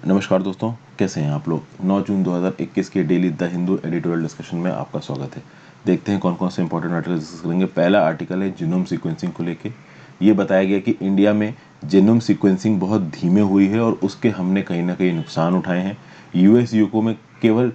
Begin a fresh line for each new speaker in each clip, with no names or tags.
नमस्कार दोस्तों, कैसे हैं आप लोग। 9 जून 2021 के daily the Hindu editorial discussion में आपका स्वागत है। देखते हैं कौन कौन से इंपॉर्टेंट आर्टिकल डिस्कस करेंगे। पहला आर्टिकल है जीनोम सीक्वेंसिंग को लेके। ये बताया गया कि इंडिया में जीनोम सीक्वेंसिंग बहुत धीमे हुई है और उसके हमने कहीं ना कहीं नुकसान उठाए हैं। यूएस यूको में केवल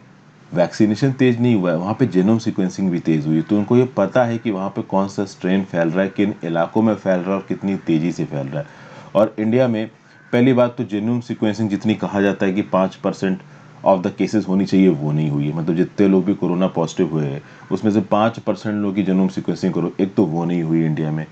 वैक्सीनेशन तेज नहीं हुआ है, वहाँ पे जीनोम सीक्वेंसिंग भी तेज हुई है। तो उनको ये पता है कि वहाँ पे कौन सा स्ट्रेन फैल रहा है, किन इलाकों में फैल रहा है और कितनी तेजी से फैल रहा है। और इंडिया में पहली बात तो जीनोम सीक्वेंसिंग जितनी कहा जाता है कि 5% ऑफ द केसेस होनी चाहिए, वो नहीं हुई है। मतलब जितने लोग भी कोरोना पॉजिटिव हुए हैं उसमें से 5% लोग की जीनोम सीक्वेंसिंग करो, एक तो वो नहीं हुई इंडिया में।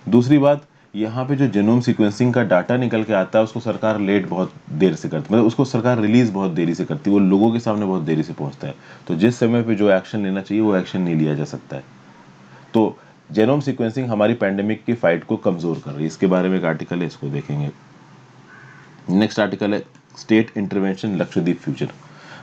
दूसरी बात, यहाँ पे जो जीनोम सीक्वेंसिंग का डाटा निकल के आता है उसको सरकार लेट बहुत देर से करती है, मतलब उसको सरकार रिलीज बहुत देरी से करती है, वो लोगों के सामने बहुत देरी से पहुंचता है। तो जिस समय पे जो एक्शन लेना चाहिए वो एक्शन नहीं लिया जा सकता है। तो जेनोम सीक्वेंसिंग हमारी पैंडेमिक की फाइट को कमजोर कर रही है। इसके बारे में एक आर्टिकल है, इसको देखेंगे। नेक्स्ट आर्टिकल है स्टेट इंटरवेंशन लक्षद्वीप फ्यूचर।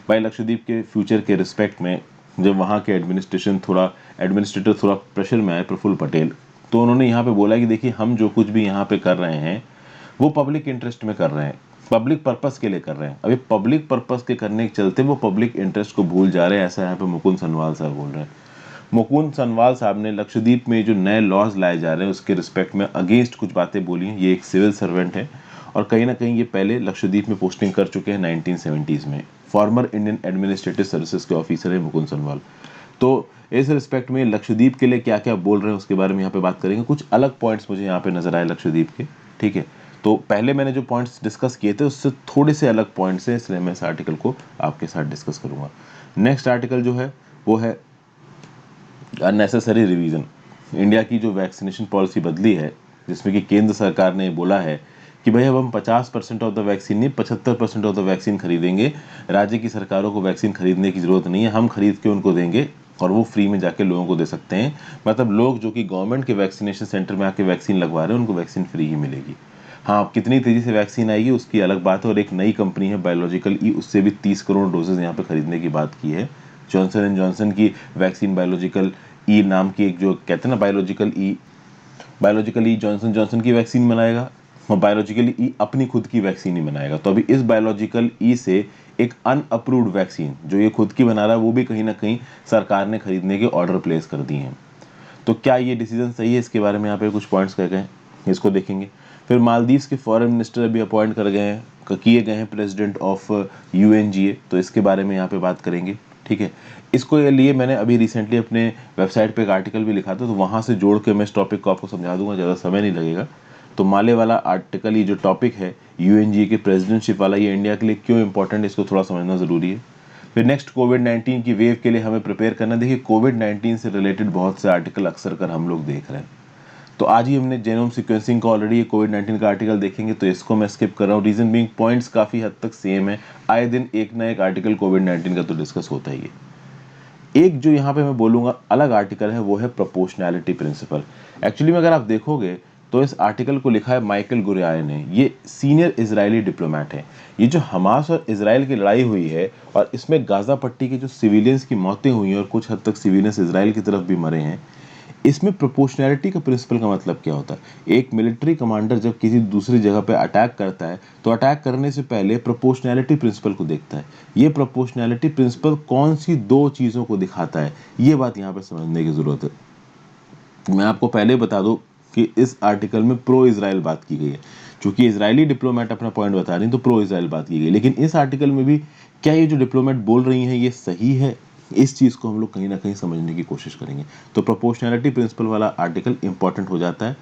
भाई लक्षद्वीप के फ्यूचर के रिस्पेक्ट में जब वहाँ के एडमिनिस्ट्रेटर थोड़ा प्रेशर में आए, प्रफुल्ल पटेल, तो उन्होंने यहाँ पे बोला कि देखिए हम जो कुछ भी यहाँ पे कर रहे हैं वो पब्लिक इंटरेस्ट में कर रहे हैं, पब्लिक पर्पस के लिए कर रहे हैं। अभी पब्लिक पर्पस के करने के चलते वो पब्लिक इंटरेस्ट को भूल जा रहे हैं, ऐसा यहाँ पे मुकुंद सनवाल साहब बोल रहे हैं। मुकुंद सनवाल साहब ने लक्षद्वीप में जो नए लॉज लाए जा रहे हैं उसके रिस्पेक्ट में अगेंस्ट कुछ बातें बोली हैं। ये एक सिविल सर्वेंट है और कहीं ना कहीं ये पहले लक्षद्वीप में पोस्टिंग कर चुके हैं 1970s में। फॉर्मर इंडियन एडमिनिस्ट्रेटिव सर्विसेज के ऑफिसर है मुकुंद सनवाल। तो इस रिस्पेक्ट में लक्षद्वीप के लिए क्या क्या बोल रहे हैं उसके बारे में यहाँ पे बात करेंगे। कुछ अलग पॉइंट्स मुझे यहाँ पे नजर आए लक्षद्वीप के, ठीक है। तो पहले मैंने जो पॉइंट्स डिस्कस किए थे उससे थोड़े से अलग पॉइंट्स हैं, इसलिए मैं इस आर्टिकल को आपके साथ डिस्कस करूंगा। नेक्स्ट आर्टिकल जो है वो है अननेसेसरी रिवीजन। इंडिया की जो वैक्सीनेशन पॉलिसी बदली है, जिसमें कि केंद्र सरकार ने बोला है कि भाई अब हम 50% ऑफ द वैक्सीन नहीं 75% ऑफ द वैक्सीन खरीदेंगे। राज्य की सरकारों को वैक्सीन खरीदने की जरूरत नहीं है, हम खरीद के उनको देंगे और वो फ्री में जाके लोगों को दे सकते हैं। मतलब लोग जो कि गवर्नमेंट के वैक्सीनेशन सेंटर में आके वैक्सीन लगवा रहे हैं उनको वैक्सीन फ्री ही मिलेगी। हाँ, अब कितनी तेजी से वैक्सीन आएगी उसकी अलग बात है। और एक नई कंपनी है बायोलॉजिकल ई, उससे भी 30 करोड़ डोजेज यहाँ पे खरीदने की बात की है। जॉनसन एंड जॉनसन की वैक्सीन बायोलॉजिकल ई नाम की एक जो कहते हैं ना बायोलॉजिकल ई जॉनसन जॉनसन की वैक्सीन बनाएगा और बायोलॉजिकल ई अपनी खुद की वैक्सीन ही बनाएगा। तो अभी इस बायोलॉजिकल ई से एक अनअप्रूव्ड वैक्सीन जो ये खुद की बना रहा है वो भी कहीं ना कहीं सरकार ने खरीदने के ऑर्डर प्लेस कर दिए हैं। तो क्या ये डिसीजन सही है, इसके बारे में यहाँ पे कुछ पॉइंट्स कह गए हैं, इसको देखेंगे। फिर मालदीव्स के फॉरेन मिनिस्टर अभी अपॉइंट कर गए हैं, किए गए हैं प्रेसिडेंट ऑफ यूएनजीए, तो इसके बारे में यहाँ पे बात करेंगे, ठीक है। इसको ये लिए मैंने अभी रिसेंटली अपने वेबसाइट पे एक आर्टिकल भी लिखा था, तो वहाँ से जोड़ के मैं इस टॉपिक को आपको समझा दूंगा, ज़्यादा समय नहीं लगेगा। तो माले वाला आर्टिकल, ये जो टॉपिक है यूएनजीए के प्रेसिडेंटशिप वाला, ये इंडिया के लिए क्यों इंपॉर्टेंट है इसको थोड़ा समझना ज़रूरी है। फिर नेक्स्ट कोविड-19 की वेव के लिए हमें प्रिपेयर करना। देखिए कोविड-19 से रिलेटेड बहुत से आर्टिकल अक्सर कर हम लोग देख रहे हैं। तो आज ही हमने जेनोम सीक्वेंसिंग का ऑलरेडी कोविड-19 का आर्टिकल देखेंगे, तो इसको मैं स्किप कर रहा हूँ। रीजन बीइंग पॉइंट्स काफ़ी हद तक सेम है, आए दिन एक ना एक आर्टिकल कोविड-19 का तो डिस्कस होता ही है। एक जो यहाँ पे मैं बोलूँगा अलग आर्टिकल है वो है प्रोपोर्शनैलिटी प्रिंसिपल। एक्चुअली में अगर आप देखोगे तो इस आर्टिकल को लिखा है माइकल गुरियाय ने। ये सीनियर इजरायली डिप्लोमेट है। ये जो हमास और इसराइल की लड़ाई हुई है और इसमें गाजा पट्टी के जो सिविलियंस की मौतें हुई हैं और कुछ हद तक सिविलियंस इसराइल की तरफ भी मरे हैं, इसमें प्रोपोर्शनैलिटी का प्रिंसिपल का मतलब क्या होता है। एक मिलिट्री कमांडर जब किसी दूसरी जगह पे अटैक करता है तो अटैक करने से पहले प्रोपोर्शनैलिटी प्रिंसिपल को देखता है। ये प्रोपोर्शनैलिटी प्रिंसिपल कौन सी दो चीज़ों को दिखाता है, ये बात यहाँ पे समझने की ज़रूरत है। मैं आपको पहले बता दूं कि इस आर्टिकल में प्रो इजराइल बात की गई है, क्योंकि इजरायली डिप्लोमेट अपना पॉइंट बता रही हैं तो प्रो इजराइल बात की गई। लेकिन इस आर्टिकल में भी क्या ये जो डिप्लोमेट बोल रही हैं ये सही है, इस चीज़ को हम लोग कहीं ना कहीं समझने की कोशिश करेंगे। तो प्रोपोर्शनैलिटी प्रिंसिपल वाला आर्टिकल इंपॉर्टेंट हो जाता है।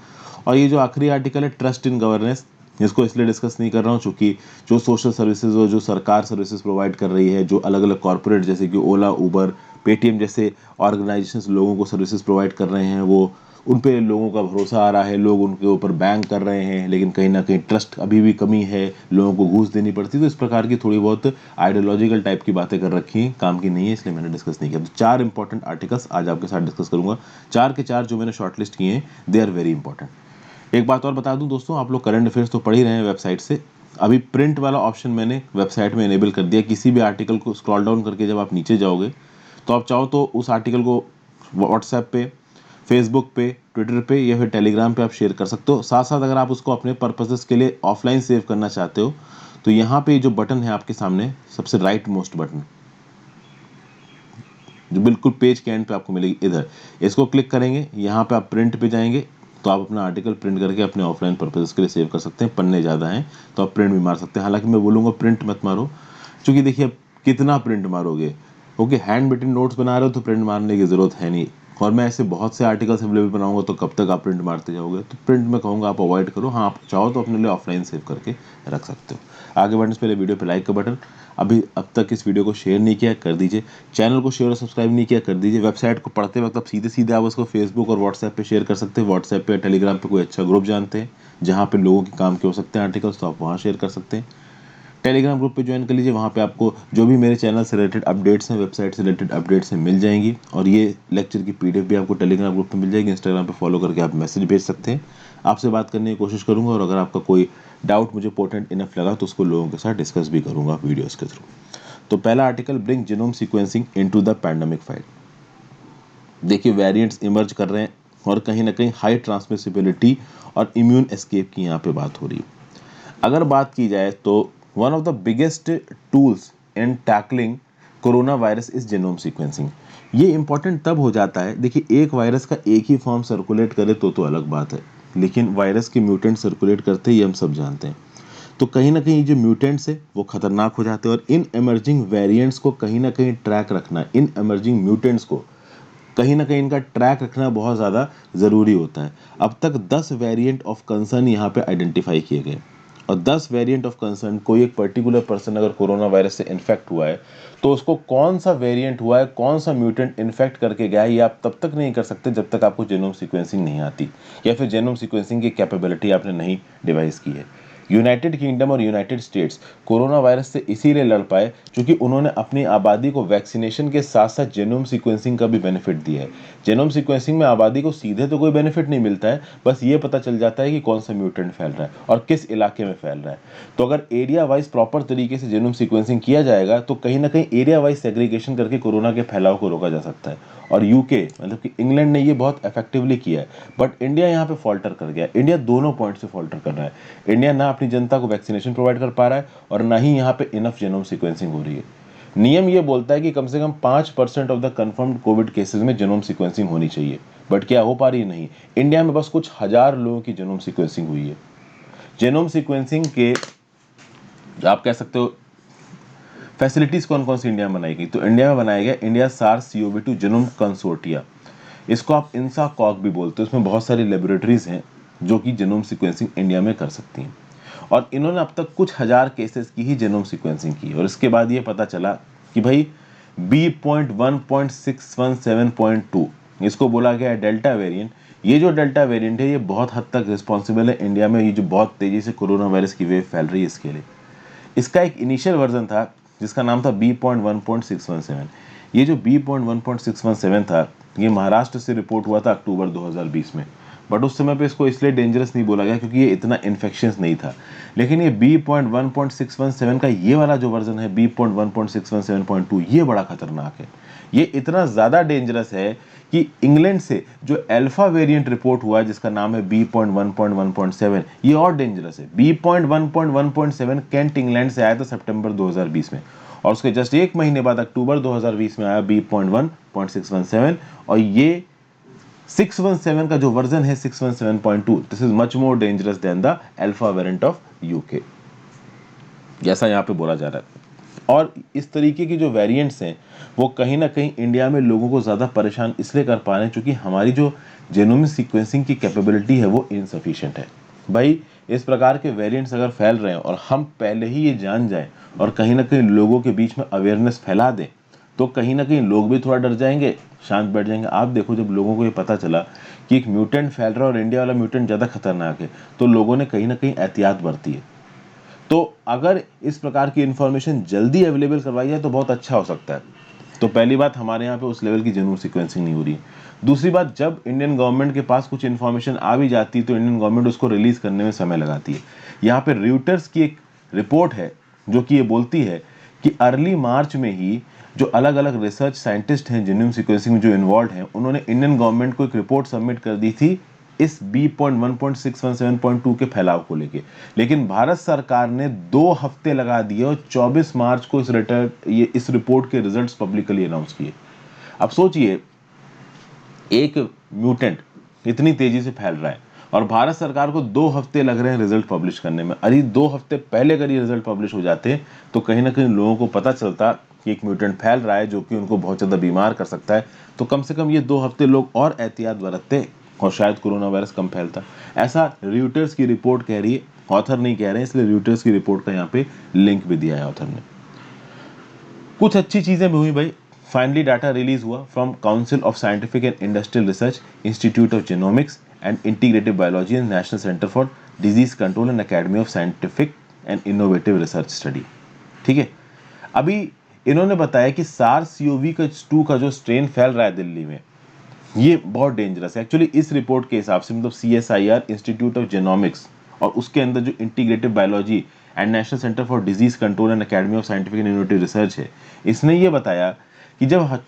और ये जो आखिरी आर्टिकल है ट्रस्ट इन गवर्नेंस, इसको इसलिए डिस्कस नहीं कर रहा हूँ क्योंकि जो सोशल सर्विसेज और जो सरकार सर्विसेज प्रोवाइड कर रही है, जो अलग अलग कॉरपोरेट जैसे कि ओला, उबर, पेटीएम जैसे ऑर्गेनाइजेशंस लोगों को सर्विसेज प्रोवाइड कर रहे हैं, वो उन पे लोगों का भरोसा आ रहा है, लोग उनके ऊपर बैंक कर रहे हैं, लेकिन कहीं ना कहीं ट्रस्ट अभी भी कमी है, लोगों को घूस देनी पड़ती है। तो इस प्रकार की थोड़ी बहुत आइडियोलॉजिकल टाइप की बातें कर रखी हैं, काम की नहीं है, इसलिए मैंने डिस्कस नहीं किया। तो 4 इंपॉर्टेंट आर्टिकल्स आज आपके साथ डिस्कस करूंगा। 4 के 4 जो मैंने शॉर्टलिस्ट किए हैं दे आर वेरी इंपॉर्टेंट। एक बात और बता दूं दोस्तों, आप लोग करंट अफेयर्स तो पढ़ ही रहे हैं वेबसाइट से, अभी प्रिंट वाला ऑप्शन मैंने वेबसाइट में इनेबल कर दिया। किसी भी आर्टिकल को स्क्रॉल डाउन करके जब आप नीचे जाओगे तो आप चाहो तो उस आर्टिकल को व्हाट्सएप पे, फेसबुक पे, ट्विटर पे या फिर टेलीग्राम पे आप शेयर कर सकते हो। साथ साथ अगर आप उसको अपने पर्पसेस के लिए ऑफलाइन सेव करना चाहते हो तो यहाँ पे जो बटन है आपके सामने सबसे राइट मोस्ट बटन, जो बिल्कुल पेज के एंड पे आपको मिलेगी इधर, इसको क्लिक करेंगे। यहाँ पे आप प्रिंट पे जाएंगे तो आप अपना आर्टिकल प्रिंट करके अपने ऑफलाइन पर्पजेस के लिए सेव कर सकते हैं। पन्ने ज़्यादा हैं तो आप प्रिंट भी मार सकते हैं, हालांकि मैं बोलूँगा प्रिंट मत मारो, क्योंकि देखिए कितना प्रिंट मारोगे। ओके, हैंड रिटन नोट्स बना रहे हो तो प्रिंट मारने की ज़रूरत है नहीं, और मैं ऐसे बहुत से आर्टिकल्स अवेलेबल बनाऊंगा तो कब तक आप प्रिंट मारते जाओगे, तो प्रिंट में कहूँगा आप अवॉइड करो। हाँ, आप चाहो तो अपने लिए ऑफलाइन सेव करके रख सकते हो। आगे बढ़ने से पहले वीडियो पे लाइक का बटन, अभी अब तक इस वीडियो को शेयर नहीं किया कर दीजिए, चैनल को शेयर और सब्सक्राइब नहीं किया कर दीजिए। वेबसाइट को पढ़ते वक्त आप सीधे सीधे आप उसको फेसबुक और व्हाट्सएप पे शेयर कर सकते हैं। व्हाट्सएप पे टेलीग्राम पे कोई अच्छा ग्रुप जानते हैं जहाँ पे लोगों के काम के हो सकते हैं आर्टिकल्स, तो आप वहाँ शेयर कर सकते हैं। टेलीग्राम ग्रुप पे ज्वाइन कर लीजिए, वहाँ पे आपको जो भी मेरे चैनल से रिलेटेड अपडेट्स हैं, वेबसाइट से रिलेटेड अपडेट्स हैं, मिल जाएंगी। और ये लेक्चर की पीडीएफ भी आपको टेलीग्राम ग्रुप पे मिल जाएगी। इंस्टाग्राम पे फॉलो करके आप मैसेज भेज सकते हैं, आपसे बात करने की कोशिश करूँगा, और अगर आपका कोई डाउट मुझे इंपॉर्टेंट इनफ लगा तो उसको लोगों के साथ डिस्कस भी करूँगा वीडियोज़ के थ्रू। तो पहला article, bring genome sequencing into the pandemic fight. देखिए वेरिएंट्स इमर्ज कर रहे हैं और कहीं ना कहीं हाई ट्रांसमिसिबिलिटी और इम्यून एस्केप की यहाँ पे बात हो रही है। अगर बात की जाए तो one of the biggest tools in tackling corona virus is genome sequencing. ये इंपॉर्टेंट तब हो जाता है, देखिए एक वायरस का एक ही फॉर्म सर्कुलेट करे तो अलग बात है, लेकिन वायरस के म्यूटेंट सर्कुलेट करते ही हम सब जानते हैं। तो कहीं ना कहीं जो म्यूटेंट्स है वो खतरनाक हो जाते हैं, और इन एमर्जिंग वेरिएंट्स को कहीं ना कहीं ट्रैक रखना, इन एमर्जिंग म्यूटेंट्स को कहीं ना कहीं इनका ट्रैक रखना बहुत ज़्यादा ज़रूरी होता है। अब तक 10 वेरिएंट ऑफ कंसर्न यहाँ पे आइडेंटिफाई किए गए, और 10 वेरिएंट ऑफ कंसर्न, कोई एक पर्टिकुलर पर्सन अगर कोरोना वायरस से इन्फेक्ट हुआ है तो उसको कौन सा वेरिएंट हुआ है, कौन सा म्यूटेंट इन्फेक्ट करके गया है, ये आप तब तक नहीं कर सकते जब तक आपको जेनोम सीक्वेंसिंग नहीं आती, या फिर जेनोम सीक्वेंसिंग की कैपेबिलिटी आपने नहीं डिवाइस की है। यूनाइटेड किंगडम और यूनाइटेड स्टेट्स कोरोना वायरस से इसीलिए लड़ पाए क्योंकि उन्होंने अपनी आबादी को वैक्सीनेशन के साथ साथ जेनोम सीक्वेंसिंग का भी बेनिफिट दिया है। जेनोम सीक्वेंसिंग में आबादी को सीधे तो कोई बेनिफिट नहीं मिलता है, बस ये पता चल जाता है कि कौन सा म्यूटेंट फैल रहा है और किस इलाके में फैल रहा है। तो अगर एरिया वाइज प्रॉपर तरीके से जेनोम सीक्वेंसिंग किया जाएगा तो कहीं ना कहीं एरिया वाइज सेग्रीगेशन करके कोरोना के फैलाव को रोका जा सकता है। और यूके मतलब कि इंग्लैंड ने ये बहुत इफेक्टिवली किया है, बट इंडिया यहाँ पे फॉल्टर कर गया। इंडिया दोनों पॉइंट से फॉल्टर कर रहा है। इंडिया ना अपनी जनता को वैक्सीनेशन प्रोवाइड कर पा रहा है और ना ही यहाँ पे इनफ जेनोम सीक्वेंसिंग हो रही है। नियम ये बोलता है कि कम से कम 5% of the confirmed Covid cases में जेनोम सीक्वेंसिंग होनी चाहिए, बट क्या हो पा रही है? नहीं। इंडिया में बस कुछ हजार लोगों की जेनोम सीक्वेंसिंग हुई है। जेनोम सीक्वेंसिंग के आप कह सकते हो फैसिलिटीज कौन कौन सी इंडिया में बनाई गई, तो इंडिया में बनाया गया इंडिया SARS-CoV-2 जेनोम कंसोर्टिया। इसको आप इंसा कॉग भी बोलते हैं। उसमें बहुत सारी लेबोरेटरीज हैं जो कि जेनोम सीक्वेंसिंग इंडिया में कर सकती हैं, और इन्होंने अब तक कुछ हजार केसेस की ही जेनोम सीक्वेंसिंग की। और इसके बाद ये पता चला कि भाई B.1.617.2 इसको बोला गया है डेल्टा वेरिएंट। ये जो डेल्टा वेरिएंट है ये बहुत हद तक रिस्पॉन्सिबल है इंडिया में ये जो बहुत तेजी से कोरोना वायरस की वेव फैल रही है इसके लिए। इसका एक इनिशियल वर्जन था जिसका नाम था B.1.617। ये जो B.1.617 था ये महाराष्ट्र से रिपोर्ट हुआ था अक्टूबर 2020 में, बट उस समय पे इसको इसलिए डेंजरस नहीं बोला गया क्योंकि ये इतना इन्फेक्शियस नहीं था। लेकिन ये B.1.617 का ये वाला जो वर्जन है B.1.617.2 ये बड़ा खतरनाक है। ये इतना ज़्यादा डेंजरस है कि इंग्लैंड से जो अल्फा वेरिएंट रिपोर्ट हुआ है जिसका नाम है B.1.1.7 ये और डेंजरस है। B.1.1.7 कैंट इंग्लैंड से आया था सितंबर 2020 में, और उसके जस्ट एक महीने बाद अक्टूबर 2020 में आया B.1.617, और ये 617 का जो वर्जन है 617.2 this is much more dangerous than the alpha variant of UK, जैसा यहाँ पे बोला जा रहा है। और इस तरीके की जो वेरिएंट्स हैं वो कहीं ना कहीं इंडिया में लोगों को ज़्यादा परेशान इसलिए कर पा रहे हैं क्योंकि हमारी जो जेनोमिक सीक्वेंसिंग की कैपेबिलिटी है वो इनसफिशिएंट है। भाई इस प्रकार के वेरिएंट्स अगर फैल रहे हैं और हम पहले ही ये जान जाएं और कहीं ना कहीं लोगों के बीच में अवेयरनेस फैला दें तो कहीं ना कहीं लोग भी थोड़ा डर जाएंगे, शांत बैठ जाएंगे। आप देखो जब लोगों को ये पता चला कि एक म्यूटेंट फैल रहा है और इंडिया वाला म्यूटेंट ज़्यादा खतरनाक है तो लोगों ने कहीं ना कहीं एहतियात बरती है। तो अगर इस प्रकार की इंफॉर्मेशन जल्दी अवेलेबल करवाई जाए तो बहुत अच्छा हो सकता है। तो पहली बात हमारे यहाँ पे उस लेवल की जेनोम सीक्वेंसिंग नहीं हो रही है। दूसरी बात, जब इंडियन गवर्नमेंट के पास कुछ इन्फॉर्मेशन आ भी जाती है तो इंडियन गवर्नमेंट उसको रिलीज करने में समय लगाती है। यहाँ पे रॉयटर्स की एक रिपोर्ट है जो कि ये बोलती है कि अर्ली मार्च में ही जो अलग अलग रिसर्च साइंटिस्ट हैं जेनोम सीक्वेंसिंग में जो इन्वॉल्व हैं उन्होंने इंडियन गवर्नमेंट को एक रिपोर्ट सबमिट कर दी थी इस B.1.617.2 के फैलाव को लेके, लेकिन भारत सरकार ने 2 हफ्ते लगा दिए और 24 मार्च को इस रिपोर्ट के रिजल्ट्स पब्लिकली अनाउंस किए। अब सोचिए, एक म्यूटेंट इतनी तेजी से फैल रहा है और भारत सरकार को 2 हफ्ते लग रहे हैं रिजल्ट पब्लिश करने में। अरे 2 हफ्ते पहले अगर ये रिजल्ट पब्लिश हो जाते तो कहीं ना कहीं लोगों को पता चलता कि एक म्यूटेंट फैल रहा है जो कि उनको बहुत ज़्यादा बीमार कर सकता है, तो कम से कम ये 2 हफ्ते लोग और एहतियात बरतते और शायद कोरोना वायरस कम फैलता। ऐसा रॉयटर्स की रिपोर्ट कह रही है, ऑथर नहीं कह रहे हैं, इसलिए रॉयटर्स की रिपोर्ट का यहाँ पे लिंक भी दिया है ऑथर ने। कुछ अच्छी चीज़ें भी हुई भाई। फाइनली डाटा रिलीज हुआ from council of scientific and industrial research, institute of genomics and integrative biology and national centre for disease control and academy of scientific and innovative research study. ठीक है, अभी इन्होंने बताया कि SARS-CoV-2 का जो strain फैल रहा है दिल्ली में, ये बहुत डेंजरस है। एक्चुअली इस रिपोर्ट के हिसाब से, मतलब CSIR इंस्टीट्यूट ऑफ जेनोमिक्स और उसके अंदर जो integrative biology and national centre for disease control and academy of scientific and innovative research है, इसने ये बताया कि जब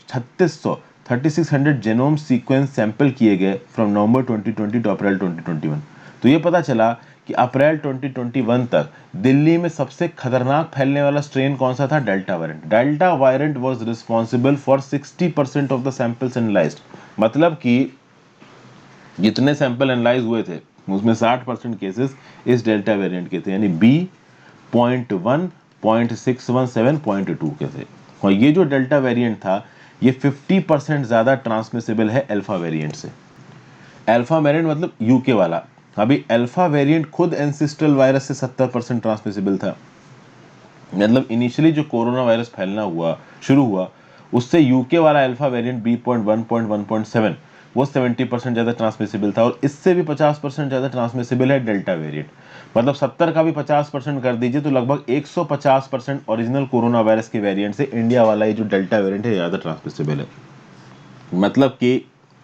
3600 जेनोम सीक्वेंस सैंपल किए गए फ्रॉम नवंबर 2020 टू अप्रैल 2021, तो ये पता चला कि अप्रैल 2021 तक दिल्ली में सबसे खतरनाक फैलने वाला स्ट्रेन कौन सा था? Delta variant. Delta variant was responsible for 60% of the samples analysed. मतलब कि जितने सैंपल एनालाइज हुए थे उसमें 60% केसेस इस डेल्टा वेरिएंट के थे, यानी B.1, .617.2 के थे। और ये जो डेल्टा वेरिएंट था ये 50% ज्यादा ट्रांसमिसिबल है अल्फा वेरिएंट से। अल्फा वेरिएंट मतलब यूके वाला। अभी अल्फा वेरिएंट खुद एंसिस्ट्रल वायरस से 70% ट्रांसमिसिबल था। मतलब इनिशियली जो कोरोना वायरस फैलना शुरू हुआ उससे यूके वाला अल्फा वेरिएंट B.1.1.7 वो 70% ज़्यादा ट्रांसमिसिबल था, और इससे भी 50% ज़्यादा ट्रांसमिसिबल है डेल्टा वेरिएंट। मतलब 70 का भी 50% कर दीजिए तो लगभग 150% ओरिजिनल कोरोना वायरस के वेरिएंट से इंडिया वाला ये जो डेल्टा वेरिएंट है ज़्यादा ट्रांसमिसिबल है। मतलब कि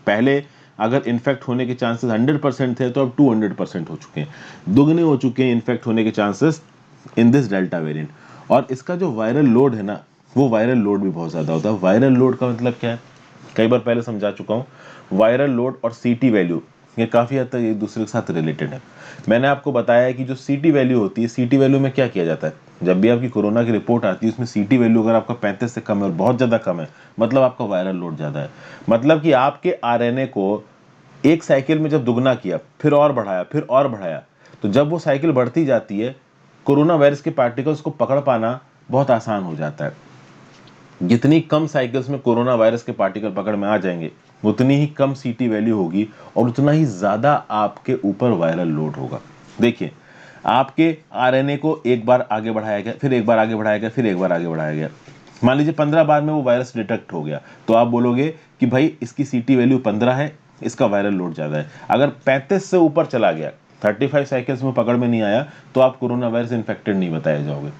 पहले अगर इन्फेक्ट होने के चांसेस 100% थे तो अब 200% हो चुके हैं, दुगने हो चुके हैं इन्फेक्ट होने के chances in this delta variant. और इसका जो वायरल लोड है ना, वो वायरल लोड भी बहुत ज़्यादा होता है। वायरल लोड का मतलब क्या है, कई बार पहले समझा चुका हूँ। वायरल लोड और CT वैल्यू ये काफ़ी हद तक एक दूसरे के साथ रिलेटेड है। मैंने आपको बताया है कि जो CT वैल्यू होती है, CT वैल्यू में क्या किया जाता है, जब भी आपकी कोरोना की रिपोर्ट आती है उसमें CT वैल्यू अगर आपका 35 से कम है और बहुत ज़्यादा कम है, मतलब आपका वायरल लोड ज़्यादा है। मतलब कि आपके RNA को एक साइकिल में जब दुगना किया, फिर और बढ़ाया, फिर और बढ़ाया, तो जब वो साइकिल बढ़ती जाती है, कोरोना वायरस के पार्टिकल्स को पकड़ पाना बहुत आसान हो जाता है। जितनी कम साइकिल्स में कोरोना वायरस के पार्टिकल पकड़ में आ जाएंगे, उतनी ही कम CT वैल्यू होगी और उतना ही ज्यादा आपके ऊपर वायरल लोड होगा। देखिए, आपके RNA को एक बार आगे बढ़ाया गया, फिर एक बार आगे बढ़ाया गया, फिर एक बार आगे बढ़ाया गया। मान लीजिए 15 बार में वो वायरस डिटेक्ट हो गया, तो आप बोलोगे कि भाई इसकी CT वैल्यू 15 है, इसका वायरल लोड ज्यादा है। अगर 35 से ऊपर चला गया, 35 साइकिल्स में पकड़ में नहीं आया, तो आप कोरोना वायरस इन्फेक्टेड नहीं बताए जाओगे।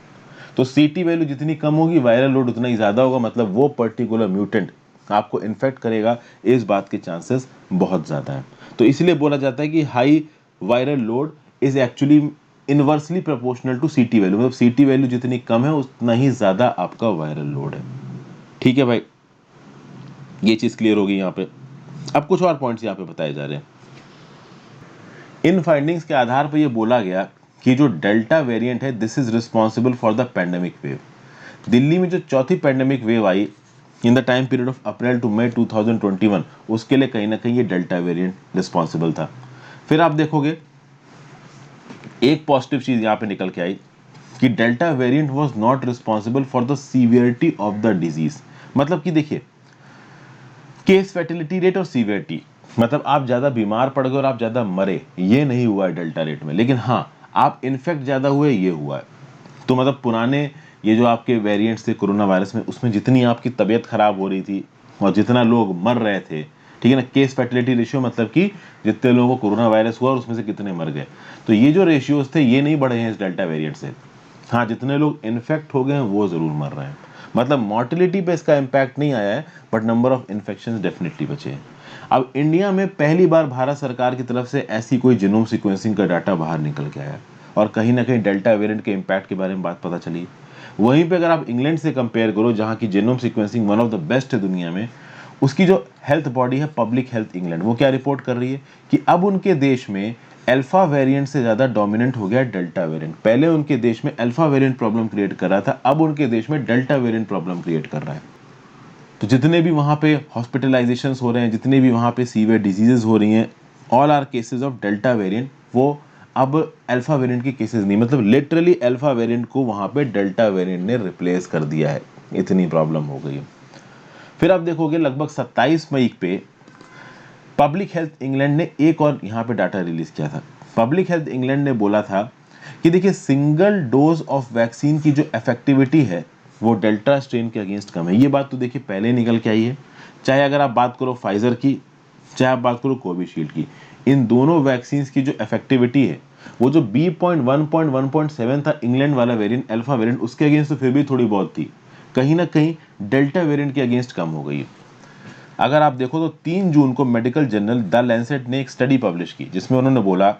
तो CT वैल्यू जितनी कम होगी वायरल लोड उतना ही ज्यादा होगा, मतलब वो पर्टिकुलर म्यूटेंट आपको इन्फेक्ट करेगा, इस बात के चांसेस बहुत ज्यादा है। तो इसलिए बोला जाता है कि high viral load is actually inversely proportional to CT value, मतलब CT वैल्यू जितनी कम है उतना ही ज्यादा आपका वायरल लोड है। ठीक है भाई, ये चीज क्लियर होगी यहाँ पे। अब कुछ और पॉइंट्स यहाँ पे बताए जा रहे हैं। इन फाइंडिंग्स के आधार पर यह बोला गया कि जो डेल्टा वेरिएंट है this is responsible for the pandemic wave. Delhi में जो चौथी पैंडेमिक वेव आई in the time period of April to May 2021, उसके लिए कहीं ना कहीं ये डेल्टा वेरिएंट रिस्पॉन्सिबल था। फिर आप देखोगे एक पॉजिटिव चीज यहाँ पे निकल के आई कि delta variant was not responsible for the severity of the disease. मतलब कि देखिए, केस फैटिलिटी रेट और सीवियरिटी, मतलब आप ज्यादा बीमार पड़ गए और आप ज्यादा मरे, ये नहीं हुआ है डेल्टा रेट में, लेकिन हाँ आप इन्फेक्ट ज्यादा हुए ये हुआ है। तो मतलब पुराने ये जो आपके वेरिएंट्स थे कोरोना वायरस में, उसमें जितनी आपकी तबीयत खराब हो रही थी और जितना लोग मर रहे थे, ठीक है ना, केस फैटिलिटी रेशियो मतलब कि जितने लोगों को कोरोना वायरस हुआ और उसमें से कितने मर गए, तो ये जो रेशियोज थे ये नहीं बढ़े हैं इस डेल्टा वेरिएंट से। हाँ, जितने लोग इन्फेक्ट हो गए हैं वो जरूर मर रहे हैं। मतलब मॉर्टिलिटी पे इसका इम्पैक्ट नहीं आया है, but number of infection definitely बचे हैं। अब इंडिया में पहली बार भारत सरकार की तरफ से ऐसी कोई जीनोम सीक्वेंसिंग का डाटा बाहर निकल के आया और कहीं ना कहीं डेल्टा वेरिएंट के इम्पैक्ट के बारे में बात पता चली। वहीं पे अगर आप इंग्लैंड से कंपेयर करो, जहाँ की genome sequencing one of the best है दुनिया में, उसकी जो हेल्थ बॉडी है पब्लिक हेल्थ इंग्लैंड, वो क्या रिपोर्ट कर रही है कि अब उनके देश में अल्फा वेरिएंट से ज्यादा डोमिनेंट हो गया डेल्टा वेरिएंट। पहले उनके देश में अल्फा वेरिएंट प्रॉब्लम क्रिएट कर रहा था, अब उनके देश में डेल्टा वेरिएंट प्रॉब्लम क्रिएट कर रहा है। तो जितने भी वहां पे हॉस्पिटलाइजेशंस हो रहे हैं, जितने भी वहां पे सीवियर डिजीजेस हो रही हैं, all are cases of delta variant. वो अब अल्फा वेरिएंट के केसेस नहीं, मतलब लिटरली अल्फा वेरिएंट को वहां पे डेल्टा वेरिएंट ने रिप्लेस कर दिया है, इतनी प्रॉब्लम हो गई है। फिर आप देखोगे लगभग 27 मई पे पब्लिक हेल्थ इंग्लैंड ने एक और यहाँ पे डाटा रिलीज किया था। पब्लिक हेल्थ इंग्लैंड ने बोला था कि देखिए सिंगल डोज ऑफ वैक्सीन की जो इफेक्टिविटी है वो डेल्टा स्ट्रेन के अगेंस्ट कम है। ये बात तो देखिए पहले निकल के आई है, चाहे अगर आप बात करो फाइजर की, चाहे आप बात करो कोविशील्ड की, इन दोनों वैक्सीन की जो इफेक्टिविटी है वो जो B.1.1.7 था इंग्लैंड वाला वेरिएंट अल्फा वेरिएंट, उसके अगेंस्ट तो फिर भी थोड़ी बहुत थी, कहीं ना कहीं डेल्टा वेरिएंट के अगेंस्ट कम हो गई है। अगर आप देखो तो 3 जून को मेडिकल जर्नल द लैंसेट ने एक स्टडी पब्लिश की जिसमें उन्होंने बोला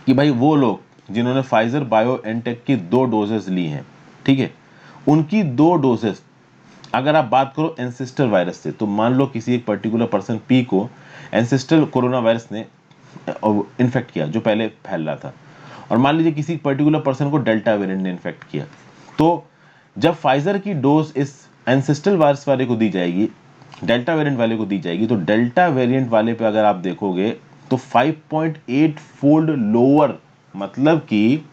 कि भाई वो लोग जिन्होंने फाइजर बायोएनटेक की 2 डोजेस ली हैं, ठीक है, उनकी 2 डोजेस, अगर आप बात करो एंसेस्टर वायरस से, तो मान लो किसी एक पर्टिकुलर पर्सन पी को एंसेस्टर कोरोना वायरस ने इन्फेक्ट किया जो पहले फैल रहा था, और मान लीजिए किसी पर्टिकुलर पर्सन को डेल्टा वेरिएंट ने इन्फेक्ट किया, तो जब फाइजर की डोज इस एंसेस्ट्रल वायरस वाले को दी जाएगी, डेल्टा वेरिएंट वाले को दी जाएगी, तो डेल्टा वेरिएंट वाले पे अगर आप देखोगे तो 5.8 फोल्ड लोअर, मतलब कि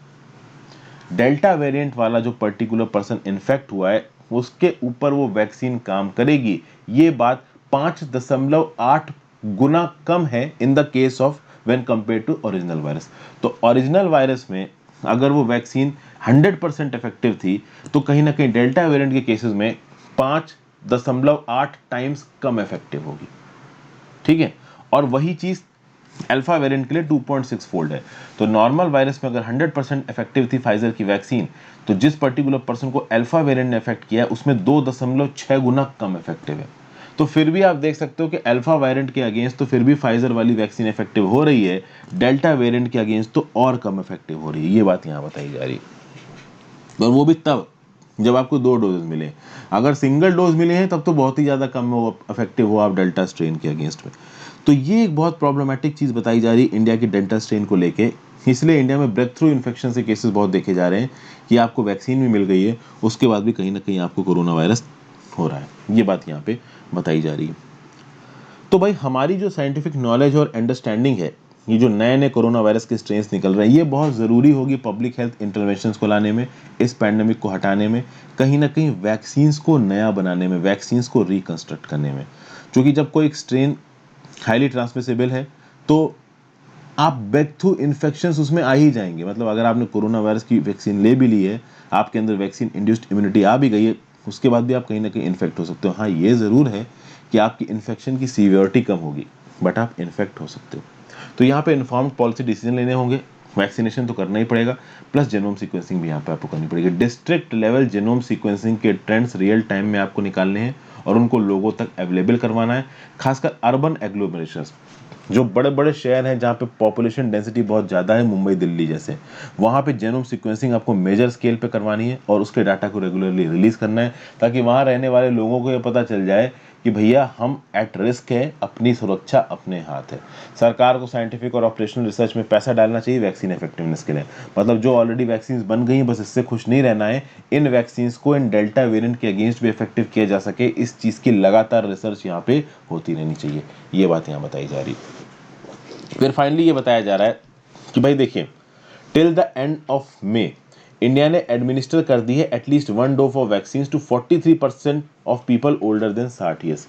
डेल्टा वेरिएंट वाला जो पर्टिकुलर पर्सन इन्फेक्ट हुआ है उसके ऊपर वो वैक्सीन काम करेगी। ये बात 5.8 गुना कम है in the case of when compare to original virus. तो ओरिजिनल वायरस में अगर वो वैक्सीन 100% इफेक्टिव थी, तो कहीं ना कहीं डेल्टा वेरिएंट के केसेस में 5.8 टाइम्स कम इफेक्टिव होगी, ठीक है। और वही चीज अल्फा वेरिएंट के लिए 2.6 फोल्ड है। तो नॉर्मल वायरस में अगर 100% इफेक्टिव थी फाइजर की वैक्सीन, तो जिस पर्टिकुलर पर्सन को अल्फा वेरिएंट ने इफेक्ट किया उसमें 2.6 गुना कम इफेक्टिव है। तो फिर भी आप देख सकते हो कि अल्फा वेरिएंट के अगेंस्ट तो फिर भी फाइजर वाली वैक्सीन इफेक्टिव हो रही है, डेल्टा वेरिएंट के अगेंस्ट तो और कम इफेक्टिव हो रही है। ये बात यहाँ बताई जा रही है, और वो भी तब जब आपको 2 डोजेस मिले। अगर सिंगल डोज मिले हैं तब तो बहुत ही ज्यादा कम इफेक्टिव हो आप डेल्टा स्ट्रेन के अगेंस्ट में। तो ये एक बहुत प्रॉब्लमेटिक चीज बताई जा रही है इंडिया की डेल्टा स्ट्रेन को लेके। इसलिए इंडिया में ब्रेक थ्रू इन्फेक्शन से केसेस बहुत देखे जा रहे हैं कि आपको वैक्सीन भी मिल गई है, उसके बाद भी कहीं ना कहीं आपको कोरोना वायरस हो रहा है। ये बात यहाँ पे बताई जा रही है। तो भाई हमारी जो साइंटिफिक नॉलेज और अंडरस्टैंडिंग है, ये जो नए नए कोरोना वायरस के स्ट्रेन्स निकल रहे हैं, ये बहुत ज़रूरी होगी पब्लिक हेल्थ इंटरवेंशंस को लाने में, इस पैंडेमिक को हटाने में, कहीं ना कहीं वैक्सीन्स को नया बनाने में, वैक्सीन्स को रिकंस्ट्रक्ट करने में। क्योंकि जब कोई एक स्ट्रेन हाईली ट्रांसमिसेबल है तो आप बैक थ्रू इन्फेक्शंस उसमें आ ही जाएंगे। मतलब अगर आपने कोरोना वायरस की वैक्सीन ले भी ली है, आपके अंदर वैक्सीन इंड्यूस्ड इम्यूनिटी आ भी गई है, उसके बाद भी आप कहीं ना कहीं इन्फेक्ट हो सकते हो। हाँ, ये ज़रूर है कि आपकी इन्फेक्शन की सीवियरिटी कम होगी, बट आप इन्फेक्ट हो सकते हो। तो यहाँ पे इन्फॉर्म्ड पॉलिसी डिसीजन लेने होंगे, वैक्सीनेशन तो करना ही पड़ेगा, प्लस जेनोम सीक्वेंसिंग भी यहाँ पे आपको करनी पड़ेगी। डिस्ट्रिक्ट लेवल जेनोम सीक्वेंसिंग के ट्रेंड्स रियल टाइम में आपको निकालने हैं और उनको लोगों तक अवेलेबल करवाना है, खासकर अर्बन एग्लोमरेशंस, जो बड़े बड़े शहर हैं जहाँ पे पॉपुलेशन डेंसिटी बहुत ज़्यादा है, मुंबई दिल्ली जैसे, वहाँ पे जेनोम सीक्वेंसिंग आपको मेजर स्केल पे करवानी है और उसके डाटा को रेगुलरली रिलीज करना है, ताकि वहाँ रहने वाले लोगों को ये पता चल जाए कि भैया हम एट रिस्क है, अपनी सुरक्षा अपने हाथ है। सरकार को साइंटिफिक और ऑपरेशनल रिसर्च में पैसा डालना चाहिए वैक्सीन इफेक्टिवनेस के लिए। मतलब जो ऑलरेडी वैक्सीन बन गई हैं बस इससे खुश नहीं रहना है, इन वैक्सीन को इन डेल्टा वेरिएंट के अगेंस्ट भी इफेक्टिव किया जा सके, इस चीज़ की लगातार रिसर्च यहाँ पे होती रहनी चाहिए। ये बात यहाँ बताई जा रही है। फिर फाइनली ये बताया जा रहा है कि भाई देखिए, till the end of May India ने एडमिनिस्टर कर दी है at least 1 dose of vaccine to 43% of people older than 60 years.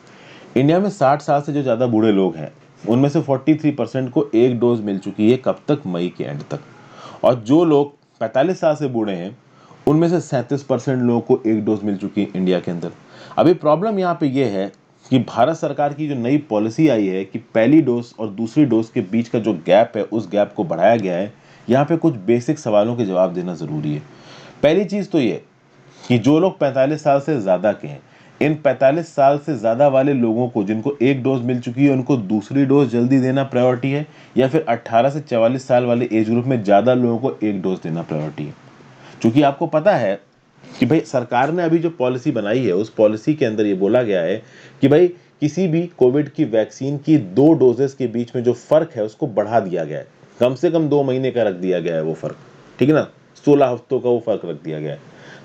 India में 60 साल से जो ज़्यादा बूढ़े लोग हैं उनमें से 43% को एक डोज मिल चुकी है, कब तक, मई के एंड तक। और जो लोग 45 साल से बूढ़े हैं उनमें से 37% लोगों को एक डोज मिल चुकी है इंडिया के अंदर। अभी प्रॉब्लम यहाँ पे ये है कि भारत सरकार की जो नई पॉलिसी आई है कि पहली डोज और दूसरी डोज के बीच का जो गैप है उस गैप को बढ़ाया गया है। यहाँ पे कुछ बेसिक सवालों के जवाब देना ज़रूरी है। पहली चीज़ तो ये कि जो लोग 45 साल से ज़्यादा के हैं, इन 45 साल से ज़्यादा वाले लोगों को जिनको एक डोज मिल चुकी है उनको दूसरी डोज जल्दी देना प्रायोरिटी है, या फिर 18 से 44 साल वाले एज ग्रुप में ज़्यादा लोगों को एक डोज देना प्रायोरिटी है। क्योंकि आपको पता है कि भाई सरकार ने अभी जो पॉलिसी बनाई है उस पॉलिसी के अंदर ये बोला गया है कि भाई किसी भी कोविड की वैक्सीन की 2 डोजेस के बीच में जो फर्क है उसको बढ़ा दिया गया है, कम से कम 2 महीने का रख दिया गया है वो फर्क, ठीक है ना, 16 हफ्तों का वो फर्क रख दिया गया है।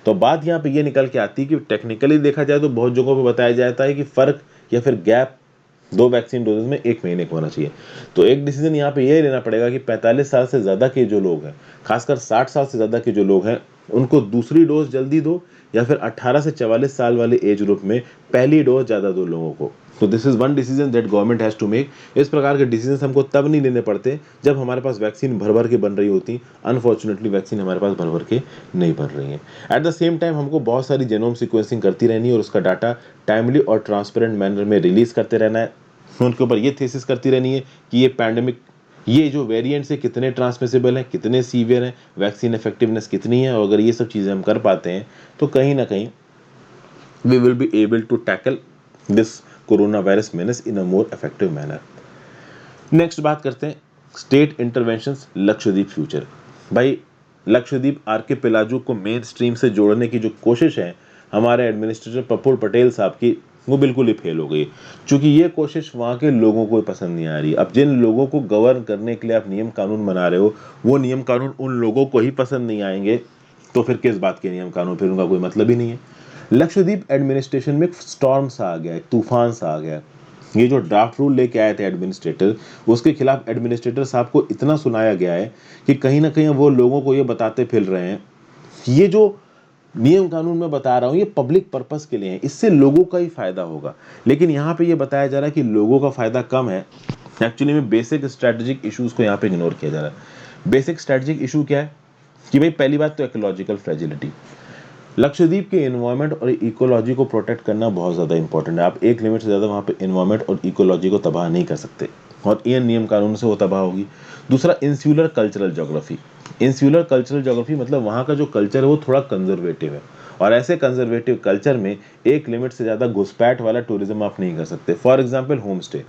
तो बात यहाँ पे ये निकल के आती है कि टेक्निकली देखा जाए तो बहुत जगहों पे बताया जाता है कि फर्क या फिर गैप 2 वैक्सीन डोजेस में 1 महीने का होना चाहिए। तो एक डिसीजन यहाँ पे ये लेना पड़ेगा कि 45 साल से ज़्यादा के जो लोग हैं, खासकर 60 साल से ज़्यादा के जो लोग हैं, उनको दूसरी डोज जल्दी दो या फिर 18 से 44 साल वाले एज ग्रुप में पहली डोज ज़्यादा दो लोगों को। तो this is one decision that government has to make. इस प्रकार के डिसीजन हमको तब नहीं लेने पड़ते जब हमारे पास वैक्सीन भर भर के बन रही होती। अनफॉर्चुनेटली वैक्सीन हमारे पास भर भर के नहीं बन रही है। एट द सेम टाइम हमको बहुत सारी जेनोम सिक्वेंसिंग करती रहनी है और उसका डाटा टाइमली और ट्रांसपेरेंट मैनर में रिलीज करते रहना है। उनके ऊपर ये थीसिस करती रहनी है कि ये पैंडेमिक, ये जो वेरिएंट्स है कितने ट्रांसमिसिबल हैं, कितने सीवियर हैं, वैक्सीन इफेक्टिवनेस कितनी है। और अगर ये सब चीज़ें हम कर पाते हैं तो कहीं ना कहीं we will be able to tackle this corona virus menace in a more effective manner. Next बात करते हैं स्टेट इंटरवेंशंस लक्षद्वीप फ्यूचर। भाई लक्षद्वीप आर्किपेलागो को मेन स्ट्रीम से जोड़ने की जो कोशिश है हमारे एडमिनिस्ट्रेटर प्रफुल्ल पटेल साहब की, वो बिल्कुल ही फेल हो गई, क्योंकि ये कोशिश वहाँ के लोगों को पसंद नहीं आ रही। अब जिन लोगों को गवर्न करने के लिए आप नियम कानून बना रहे हो वो नियम कानून उन लोगों को ही पसंद नहीं आएंगे तो फिर किस बात के नियम कानून, फिर उनका कोई मतलब ही नहीं है। लक्षद्वीप एडमिनिस्ट्रेशन में एक स्टॉर्म सा आ गया, एक तूफान सा आ गया। ये जो ड्राफ्ट रूल लेके आए थे एडमिनिस्ट्रेटर, उसके खिलाफ एडमिनिस्ट्रेटर साहब को इतना सुनाया गया है कि कहीं ना कहीं वो लोगों को ये बताते फिर रहे हैं कि ये जो नियम कानून मैं बता रहा हूँ ये पब्लिक पर्पस के लिए है, इससे लोगों का ही फायदा होगा। लेकिन यहाँ पे ये बताया जा रहा है कि लोगों का फायदा कम है, एक्चुअली में बेसिक स्ट्रेटेजिक इश्यूज को यहाँ पे इग्नोर किया जा रहा है। बेसिक स्ट्रेटेजिक इशू क्या है कि भाई पहली बात तो इकोलॉजिकल फ्रेजिलिटी। लक्षद्वीप के एनवायरनमेंट और इकोलॉजी को प्रोटेक्ट करना बहुत ज़्यादा इंपॉर्टेंट है। आप एक लिमिट से ज़्यादा वहाँ पे एनवायरनमेंट और इकोलॉजी को तबाह नहीं कर सकते और इन नियम कानून से वो तबाह होगी। दूसरा, insular cultural geography. Insular cultural geography मतलब वहाँ का जो कल्चर है वो थोड़ा कंजर्वेटिव है और ऐसे कंजर्वेटिव कल्चर में एक लिमिट से ज़्यादा घुसपैठ वाला टूरिज्म आप नहीं कर सकते। फॉर एग्जाम्पल होम स्टे,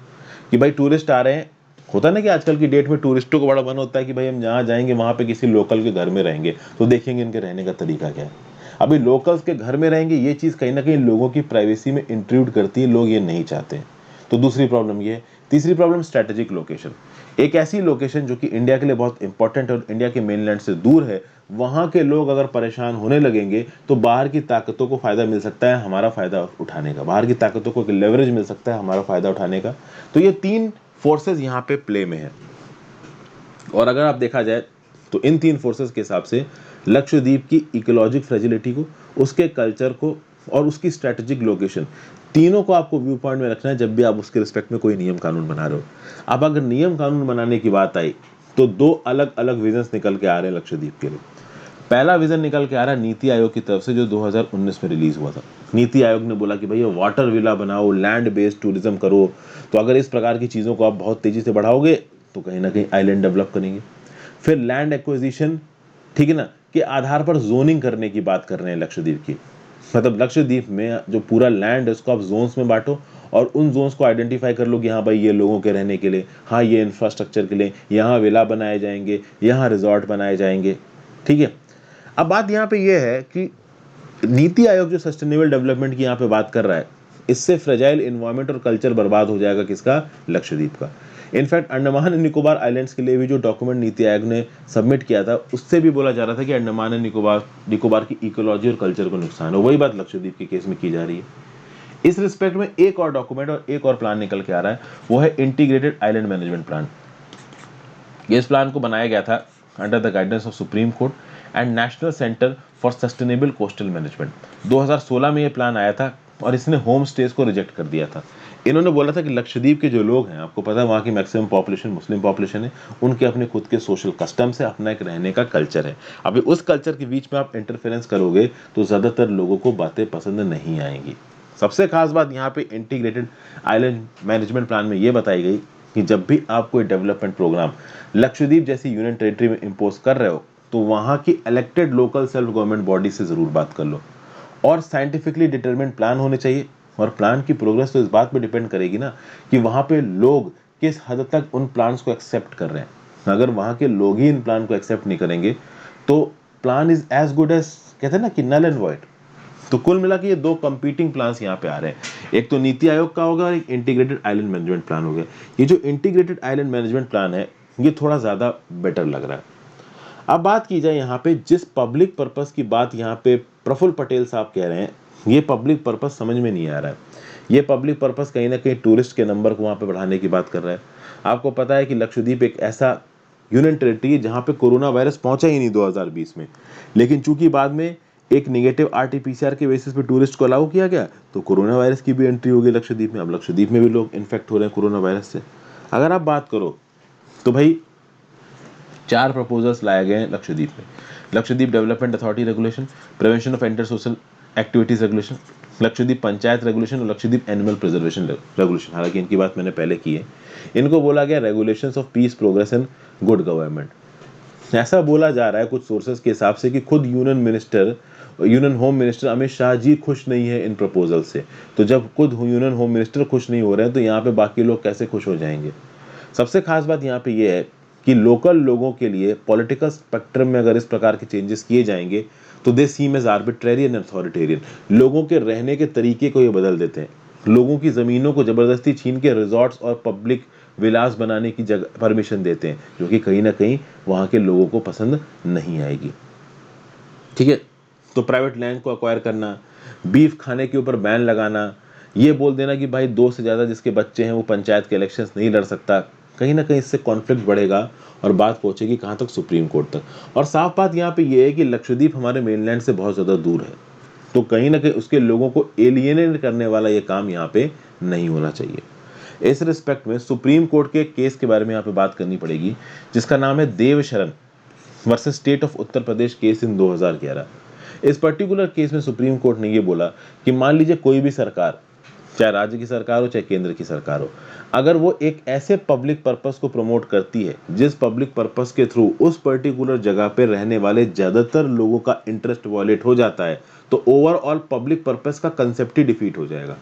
कि भाई टूरिस्ट आ रहे हैं, होता ना कि आजकल की डेट में टूरिस्टों को बड़ा मन होता है कि भाई हम जहाँ जाएंगे वहाँ पे किसी लोकल के घर में रहेंगे तो देखेंगे इनके रहने का तरीका क्या है। अभी लोकल्स के घर में रहेंगे, ये चीज़ कहीं ना कहीं लोगों की प्राइवेसी में इंट्रूड करती है, लोग ये नहीं चाहते हैं। तो दूसरी प्रॉब्लम ये है। तीसरी प्रॉब्लम स्ट्रेटेजिक लोकेशन। एक ऐसी लोकेशन जो कि इंडिया के लिए बहुत इंपॉर्टेंट है और इंडिया के मेनलैंड से दूर है, वहाँ के लोग अगर परेशान होने लगेंगे तो बाहर की ताकतों को फायदा मिल सकता है हमारा फायदा उठाने का, बाहर की ताकतों को लेवरेज मिल सकता है हमारा फायदा उठाने का। तो ये 3 फोर्सेस यहाँ पे प्ले में है और अगर आप देखा जाए तो इन 3 फोर्सेस के हिसाब से लक्षद्वीप की इकोलॉजिक फ्रेजिलिटी को, उसके कल्चर को और उसकी स्ट्रेटेजिक लोकेशन, तीनों को आपको व्यू पॉइंट में रखना है जब भी आप उसके रिस्पेक्ट में कोई नियम कानून बना रहे हो। अब अगर नियम कानून बनाने की बात आई तो 2 अलग अलग विजन्स निकल के आ रहे हैं लक्षद्वीप के लिए। पहला विजन निकल के आ रहा है नीति आयोग की तरफ से जो 2019 में रिलीज हुआ था। नीति आयोग ने बोला कि भैया वाटर विला बनाओ, लैंड बेस्ड टूरिज्म करो। तो अगर इस प्रकार की चीज़ों को आप बहुत तेजी से बढ़ाओगे तो कहीं ना कहीं आइलैंड डेवलप करेंगे। फिर लैंड एक्विजिशन, ठीक है ना, के आधार पर जोनिंग करने की बात कर रहे हैं लक्षद्वीप की। मतलब लक्षद्वीप में जो पूरा लैंड है उसको आप जोन्स में बांटो और उन जोन्स को आइडेंटिफाई कर लो कि हाँ भाई ये लोगों के रहने के लिए, हाँ ये इंफ्रास्ट्रक्चर के लिए, यहाँ विला बनाए जाएंगे, यहाँ रिजॉर्ट बनाए जाएंगे, ठीक है। अब बात यहाँ पे ये है कि नीति आयोग जो सस्टेनेबल डेवलपमेंट की यहाँ पे बात कर रहा है, इससे फ्रेजाइल एनवायरनमेंट और कल्चर बर्बाद हो जाएगा किसका, लक्षद्वीप का। In fact Andaman and Nicobar islands के लिए भी जो डॉक्यूमेंट नीति आयोग ने सबमिट किया था उससे भी बोला जा रहा था कि अंडमान एंड निकोबार की इकोलॉजी और कल्चर को नुकसान है। वही बात लक्षद्वीप के केस में की जा रही है। इस रिस्पेक्ट में एक और डॉक्यूमेंट और एक और प्लान निकल के आ रहा है, वो है इंटीग्रेटेड आइलैंड मैनेजमेंट प्लान। इस प्लान को बनाया गया था under the guidance of supreme court and national centre for sustainable coastal management. 2016 में ये प्लान आया था और इसने होम स्टेज को रिजेक्ट कर दिया था। इन्होंने बोला था कि लक्षद्वीप के जो लोग हैं, आपको पता है वहाँ की मैक्सिमम पॉपुलेशन मुस्लिम पॉपुलेशन है, उनके अपने खुद के सोशल कस्टम्स है, अपना एक रहने का कल्चर है। अभी उस कल्चर के बीच में आप इंटरफेरेंस करोगे तो ज़्यादातर लोगों को बातें पसंद नहीं आएंगी। सबसे खास बात यहाँ पे इंटीग्रेटेड आइलैंड मैनेजमेंट प्लान में ये बताई गई कि जब भी आप कोई डेवलपमेंट प्रोग्राम लक्षद्वीप जैसी यूनियन टेरिटरी में इम्पोज कर रहे हो तो वहाँ की elected local self government body से ज़रूर बात कर लो और साइंटिफिकली डिटरमिन्ड प्लान होने चाहिए। और प्लान की प्रोग्रेस तो इस बात पे डिपेंड करेगी ना कि वहाँ पे लोग किस हद तक उन प्लान्स को एक्सेप्ट कर रहे हैं। अगर वहाँ के लोग ही इन प्लान को एक्सेप्ट नहीं करेंगे तो plan is as good as, कहते हैं ना कि नल एंड वॉइड। तो कुल मिला के ये दो कंपीटिंग प्लान्स यहाँ पे आ रहे हैं, एक तो नीति आयोग का होगा और एक इंटीग्रेटेड आइलैंड मैनेजमेंट प्लान हो गया। ये जो इंटीग्रेटेड आइलैंड मैनेजमेंट प्लान है ये थोड़ा ज़्यादा बेटर लग रहा है। अब बात की जाए यहाँ पे जिस पब्लिक पर्पस की बात यहाँ पे प्रफुल्ल पटेल साहब कह रहे हैं, ये पब्लिक पर्पस समझ में नहीं आ रहा है। ये पब्लिक पर्पस कहीं ना कहीं टूरिस्ट के नंबर को वहाँ पे बढ़ाने की बात कर रहा है। आपको पता है कि लक्षद्वीप एक ऐसा यूनियन टेरिटरी है जहाँ पे कोरोना वायरस पहुंचा ही नहीं 2020 में, लेकिन चूंकि बाद में एक नेगेटिव आरटीपीसीआर के बेसिस पे टूरिस्ट को अलाउ किया गया तो कोरोना वायरस की भी एंट्री हो गई लक्षद्वीप में। अब लक्षद्वीप में भी लोग इन्फेक्ट हो रहे हैं कोरोना वायरस से। अगर आप बात करो तो भाई 4 प्रपोजल्स लाए गए हैं लक्षद्वीप में। Lakshadweep development authority regulation, prevention of enter social activities regulation, Lakshadweep panchayat regulation और लक्षद्वीप एनिमल प्रिजर्वेशन रेगुलेशन। हालांकि इनकी बात मैंने पहले की है। इनको बोला गया regulations of peace, progress and good government. ऐसा बोला जा रहा है कुछ सोर्सेज के हिसाब से कि खुद union home minister Amit Shah ji खुश नहीं है इन प्रपोजल से। तो जब खुद यूनियन होम मिनिस्टर खुश नहीं हो रहे हैं तो यहाँ पे बाकी लोग कैसे खुश हो जाएंगे। सबसे खास बात यहाँ पे ये है कि लोकल लोगों के लिए पॉलिटिकल स्पेक्ट्रम में अगर इस प्रकार के चेंजेस किए जाएंगे तो दे सीम एज आर्बिट्रेरियन एंड अथॉरिटेरियन। लोगों के रहने के तरीके को ये बदल देते हैं। लोगों की ज़मीनों को ज़बरदस्ती छीन के रिजॉर्ट्स और पब्लिक विलास बनाने की जगह परमिशन देते हैं, जो कि कहीं ना कहीं वहाँ के लोगों को पसंद नहीं आएगी। ठीक है, तो प्राइवेट लैंड को अक्वायर करना, बीफ खाने के ऊपर बैन लगाना, ये बोल देना कि भाई 2 से ज़्यादा जिसके बच्चे हैं वो पंचायत के इलेक्शंस नहीं लड़ सकता, कहीं ना कहीं इससे कॉन्फ्लिक्ट बढ़ेगा और बात पहुंचेगी कहाँ तक, सुप्रीम कोर्ट तक। और साफ बात यहाँ पे ये है कि लक्षद्वीप हमारे मेनलैंड से बहुत ज़्यादा दूर है, तो कहीं ना कहीं उसके लोगों को एलियनेट करने वाला ये काम यहाँ पे नहीं होना चाहिए। इस रिस्पेक्ट में सुप्रीम कोर्ट के केस के बारे में यहाँ पे बात करनी पड़ेगी, जिसका नाम है Devsharan versus state of Uttar Pradesh case in 2011। इस पर्टिकुलर केस में सुप्रीम कोर्ट ने ये बोला कि मान लीजिए कोई भी सरकार, चाहे राज्य की सरकार हो चाहे केंद्र की सरकार हो, अगर वो एक ऐसे पब्लिक पर्पस को प्रमोट करती है जिस पब्लिक पर्पस के थ्रू उस पर्टिकुलर जगह पे रहने वाले ज्यादातर लोगों का इंटरेस्ट वॉयलेट हो जाता है, तो ओवरऑल पब्लिक पर्पस का कंसेप्ट ही डिफीट हो जाएगा।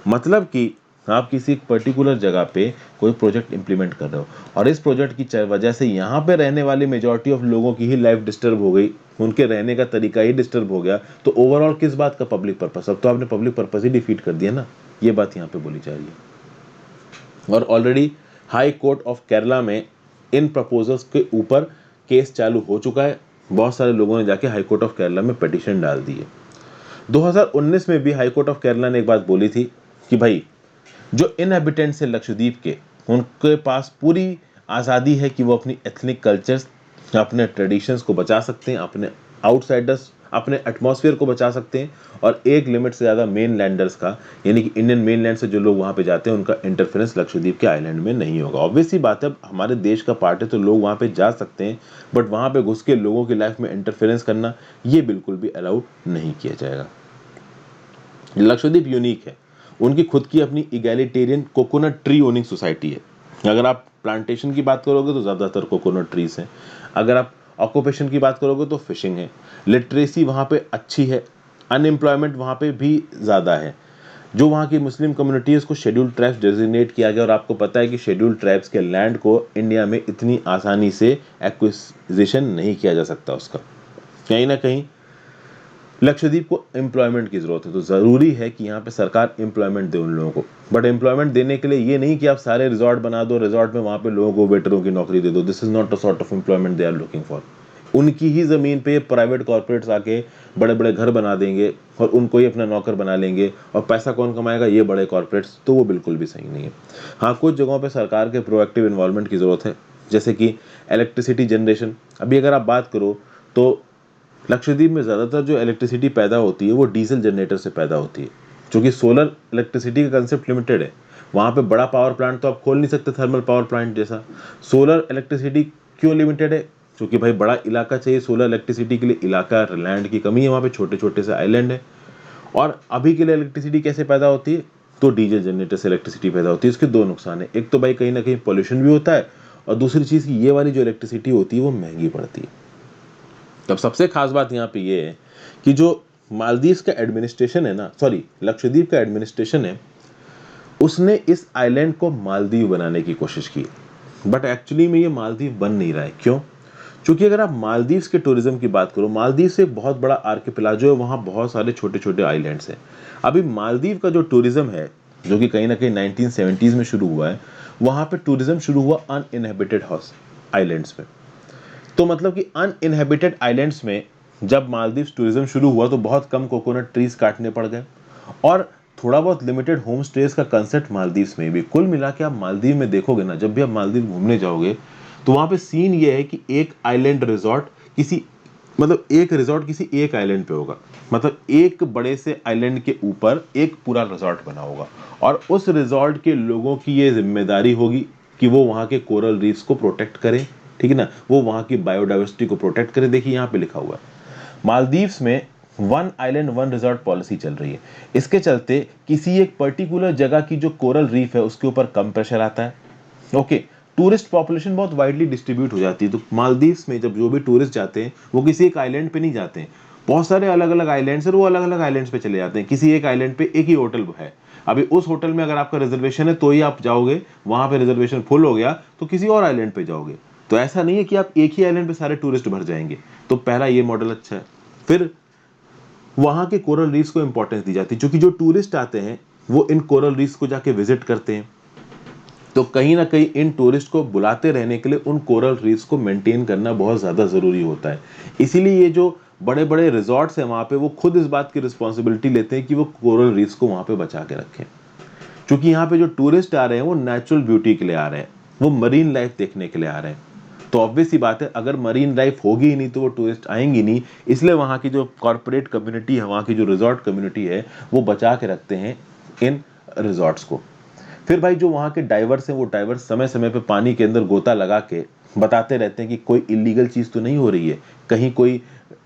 मतलब कि आप किसी पर्टिकुलर जगह पे कोई प्रोजेक्ट इंप्लीमेंट कर रहे हो और इस प्रोजेक्ट की वजह से यहाँ पे रहने वाली मेजॉरिटी ऑफ लोगों की ही लाइफ डिस्टर्ब हो गई, उनके रहने का तरीका ही डिस्टर्ब हो गया, तो ओवरऑल किस बात का पब्लिक पर्पस? अब तो आपने पब्लिक पर्पस ही डिफीट कर दिया ना। ये बात यहाँ पे बोली जा रही है। और already high court of Kerala में इन प्रपोजल्स के ऊपर केस चालू हो चुका है। बहुत सारे लोगों ने जाके हाई कोर्ट ऑफ केरला में पिटीशन डाल दी है। 2019 में भी हाई कोर्ट ऑफ केरला ने एक बात बोली थी कि भाई जो इनहैबिटेंट्स है लक्षद्वीप के, उनके पास पूरी आज़ादी है कि वो अपनी एथनिक कल्चर्स, अपने ट्रेडिशंस को बचा सकते हैं, अपने आउटसाइडर्स, अपने एटमॉस्फेयर को बचा सकते हैं, और एक लिमिट से ज़्यादा मेन लैंडर्स का, यानी कि इंडियन मेन लैंड से जो लोग वहाँ पे जाते हैं, उनका इंटरफेरेंस लक्षद्वीप के आइलैंड में नहीं होगा। ऑब्वियसली बात है, हमारे देश का पार्ट है तो लोग वहाँ पे जा सकते हैं, बट वहाँ पे घुस के लोगों की लाइफ में इंटरफेरेंस करना ये बिल्कुल भी अलाउ नहीं किया जाएगा। लक्षद्वीप यूनिक है, उनकी खुद की अपनी egalitarian coconut tree owning society है। अगर आप प्लांटेशन की बात करोगे तो ज़्यादातर कोकोनट ट्रीज हैं। अगर आप ऑक्यूपेशन की बात करोगे तो फिशिंग है। लिटरेसी वहाँ पे अच्छी है, अनएम्प्लॉयमेंट वहाँ पे भी ज़्यादा है। जो वहाँ की मुस्लिम कम्युनिटी है उसको शेड्यूल्ड ट्राइब्स डेजिग्नेट किया गया, और आपको पता है कि शेड्यूल्ड ट्राइब्स के लैंड को इंडिया में इतनी आसानी से एक्विजिशन नहीं किया जा सकता उसका। कहीं ना कहीं लक्षद्वीप को एम्प्लॉयमेंट की जरूरत है, तो जरूरी है कि यहाँ पे सरकार एम्प्लॉयमेंट दे उन लोगों को। बट एम्प्लॉयमेंट देने के लिए ये नहीं कि आप सारे रिजॉर्ट बना दो, रिजॉर्ट में वहाँ पे लोगों को वेटरों की नौकरी दे दो। This is not the sort of employment they are looking for. उनकी ही ज़मीन पे प्राइवेट कॉर्पोरेट्स आके बड़े बड़े घर बना देंगे और उनको ही अपना नौकर बना लेंगे, और पैसा कौन कमाएगा? ये बड़े कॉर्पोरेट्स। तो वो बिल्कुल भी सही नहीं है। हाँ, कुछ जगहों पर सरकार के प्रोएक्टिव इन्वॉल्वमेंट की ज़रूरत है, जैसे कि इलेक्ट्रिसिटी जनरेशन। अभी अगर आप बात करो तो लक्षद्वीप में ज़्यादातर जो इलेक्ट्रिसिटी पैदा होती है वो डीजल जनरेटर से पैदा होती है, क्योंकि सोलर इलेक्ट्रिसिटी का कंसेप्ट लिमिटेड है। वहाँ पे बड़ा पावर प्लांट तो आप खोल नहीं सकते थर्मल पावर प्लांट जैसा। सोलर इलेक्ट्रिसिटी क्यों लिमिटेड है? क्योंकि भाई बड़ा इलाका चाहिए सोलर इलेक्ट्रिसिटी के लिए, इलाका लैंड की कमी है, वहाँ पे छोटे छोटे से आइलैंड है। और अभी के लिए इलेक्ट्रिसिटी कैसे पैदा होती है? तो डीजल जनरेटर से इलेक्ट्रिसिटी पैदा होती है। इसके दो नुकसान है, एक तो भाई कहीं ना कहीं पॉल्यूशन भी होता है, और दूसरी चीज़ की ये वाली जो इलेक्ट्रिसिटी होती है वो महंगी पड़ती है। तब सबसे खास बात यहाँ पे ये है कि जो मालदीव का एडमिनिस्ट्रेशन है ना, सॉरी लक्षद्वीप का एडमिनिस्ट्रेशन है, उसने इस आइलैंड को मालदीव बनाने की कोशिश की, बट एक्चुअली में ये मालदीव बन नहीं रहा है। क्यों? क्योंकि अगर आप मालदीव्स के टूरिज्म की बात करो, मालदीव एक बहुत बड़ा आर्किपेलागो है, वहाँ बहुत सारे छोटे छोटे आइलैंड्स हैं। अभी मालदीव का जो टूरिज्म है, जो कि कहीं ना कहीं 1970s में शुरू हुआ है, वहाँ पे टूरिज्म शुरू हुआ अनइनहेबिटेड हाउस आइलैंड्स में। तो मतलब कि अनइनहेबिटेड आइलैंड्स में जब मालदीव टूरिज्म शुरू हुआ तो बहुत कम कोकोनट ट्रीज काटने पड़ गए, और थोड़ा बहुत लिमिटेड होम स्टेज का कंसेप्ट मालदीव में भी। कुल मिला के आप मालदीव में देखोगे ना, जब भी आप मालदीव घूमने जाओगे तो वहां पे सीन ये है कि एक आइलैंड रिजॉर्ट किसी, मतलब एक रिजॉर्ट किसी एक आइलैंड पे होगा, मतलब एक बड़े से आइलैंड के ऊपर एक पूरा रिजॉर्ट बना होगा, और उस रिजॉर्ट के लोगों की ये जिम्मेदारी होगी कि वो वहां के कोरल रीफ्स को प्रोटेक्ट करें, ठीक है ना, वो वहां की बायोडाइवर्सिटी को प्रोटेक्ट करें। देखिए यहाँ पे लिखा हुआ है, मालदीव्स में one island one resort policy चल रही है। इसके चलते किसी एक पर्टिकुलर जगह की जो कोरल रीफ है उसके ऊपर कम प्रेशर आता है। ओके, टूरिस्ट पॉपुलेशन बहुत वाइडली डिस्ट्रीब्यूट हो जाती है, तो मालदीव्स में जब जो भी टूरिस्ट जाते हैं वो किसी एक आइलैंड पे नहीं जाते हैं, बहुत सारे अलग अलग आइलैंड्स हैं, वो अलग अलग आइलैंड्स पे चले जाते हैं। किसी एक आइलैंड पे एक ही होटल है, अभी उस होटल में अगर आपका रिजर्वेशन है तो ही आप जाओगे, वहां पे रिजर्वेशन फुल हो गया तो किसी और आइलैंड पे जाओगे। तो ऐसा नहीं है कि आप एक ही आइलैंड पे सारे टूरिस्ट भर जाएंगे। तो पहला ये मॉडल अच्छा है। फिर वहां के कोरल रीफ्स को इंपॉर्टेंस दी जाती है, क्योंकि जो टूरिस्ट आते हैं वो इन कोरल रीफ्स को जाके विजिट करते हैं, तो कहीं ना कहीं इन टूरिस्ट को बुलाते रहने के लिए उन कोरल रीफ्स को मेंटेन करना बहुत ज़्यादा ज़रूरी होता है। इसीलिए ये जो बड़े बड़े रिजॉर्ट्स हैं वहाँ पे, वो खुद इस बात की रिस्पॉन्सिबिलिटी लेते हैं कि वो कोरल रीफ्स को वहाँ पे बचा के रखें। क्योंकि यहाँ पे जो टूरिस्ट आ रहे हैं वो नेचुरल ब्यूटी के लिए आ रहे हैं, वो मरीन लाइफ देखने के लिए आ रहे हैं। तो ऑब्वियस सी बात है, अगर मरीन लाइफ होगी ही नहीं तो वो टूरिस्ट आएंगी नहीं। इसलिए वहाँ की जो कॉर्पोरेट कम्युनिटी है, वहाँ की जो रिजॉर्ट कम्युनिटी है, वो बचा के रखते हैं इन रिजॉर्ट्स को। फिर भाई जो वहाँ के डाइवर्स हैं, वो डाइवर्स समय समय पे पानी के अंदर गोता लगा के बताते रहते हैं कि कोई इलीगल चीज़ तो नहीं हो रही है, कहीं कोई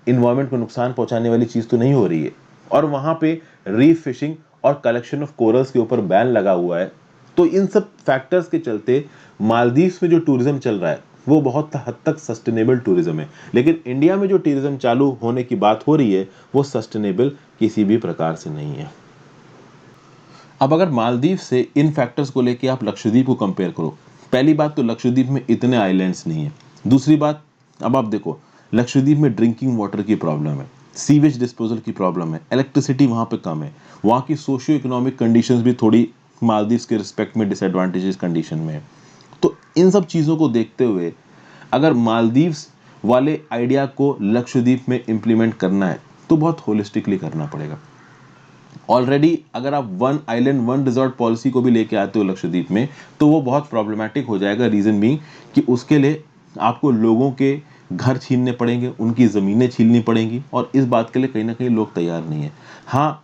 इन्वायरमेंट को नुकसान पहुंचाने वाली चीज़ तो नहीं हो रही है। और वहाँ पे रीफ फिशिंग और कलेक्शन ऑफ कोरल्स के ऊपर बैन लगा हुआ है। तो इन सब फैक्टर्स के चलते मालदीव्स में जो टूरिज्म चल रहा है वो बहुत हद तक सस्टेनेबल टूरिज्म है। लेकिन इंडिया में जो टूरिज्म चालू होने की बात हो रही है वो सस्टेनेबल किसी भी प्रकार से नहीं है। अब अगर मालदीव से इन फैक्टर्स को लेके आप लक्षद्वीप को कंपेयर करो, पहली बात तो लक्षद्वीप में इतने आइलैंड्स नहीं है। दूसरी बात, अब आप देखो लक्षद्वीप में ड्रिंकिंग वाटर की प्रॉब्लम है, सीवेज डिस्पोजल की प्रॉब्लम है, इलेक्ट्रिसिटी वहाँ पे कम है, वहाँ की सोशियो इकोनॉमिक कंडीशंस भी थोड़ी मालदीव्स के रिस्पेक्ट में डिसएडवांटेजेस कंडीशन में है। तो इन सब चीज़ों को देखते हुए अगर मालदीव्स वाले आइडिया को लक्षद्वीप में इम्प्लीमेंट करना है तो बहुत होलिस्टिकली करना पड़ेगा। ऑलरेडी अगर आप one island one resort policy को भी लेके आते हो लक्षद्वीप में तो वो बहुत प्रॉब्लमेटिक हो जाएगा। रीजन बीइंग कि उसके लिए आपको लोगों के घर छीनने पड़ेंगे, उनकी ज़मीनें छीननी पड़ेंगी, और इस बात के लिए कहीं ना कहीं लोग तैयार नहीं है। हाँ,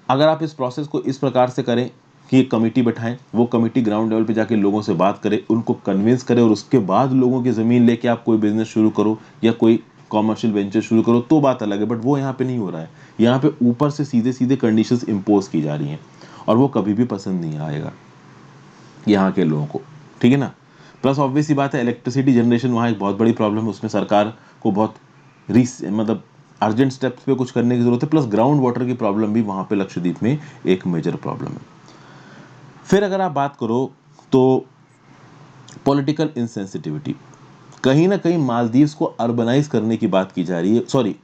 अगर आप इस प्रोसेस को इस प्रकार से करें कि एक कमेटी बैठाएं, वो कमेटी ग्राउंड लेवल पे जाके लोगों से बात करे, उनको कन्विंस करे, और उसके बाद लोगों की ज़मीन लेके आप कोई बिजनेस शुरू करो या कोई कॉमर्शियल वेंचर शुरू करो तो बात अलग है। बट वो यहाँ पे नहीं हो रहा है। यहाँ पे ऊपर से सीधे सीधे कंडीशंस इम्पोज की जा रही हैं, और वो कभी भी पसंद नहीं आएगा यहाँ के लोगों को, ठीक है ना। प्लस ऑब्वियस सी बात है, इलेक्ट्रिसिटी जनरेशन वहाँ एक बहुत बड़ी प्रॉब्लम है, उसमें सरकार को बहुत मतलब अर्जेंट स्टेप्स पे कुछ करने की जरूरत है। प्लस ग्राउंड वाटर की प्रॉब्लम भी वहाँ पे लक्षद्वीप में एक मेजर प्रॉब्लम है। फिर अगर आप बात करो तो पॉलिटिकल इनसेंसिटिविटी, कहीं ना कहीं मालदीव्स को अर्बनाइज करने की बात की जा रही है, सॉरी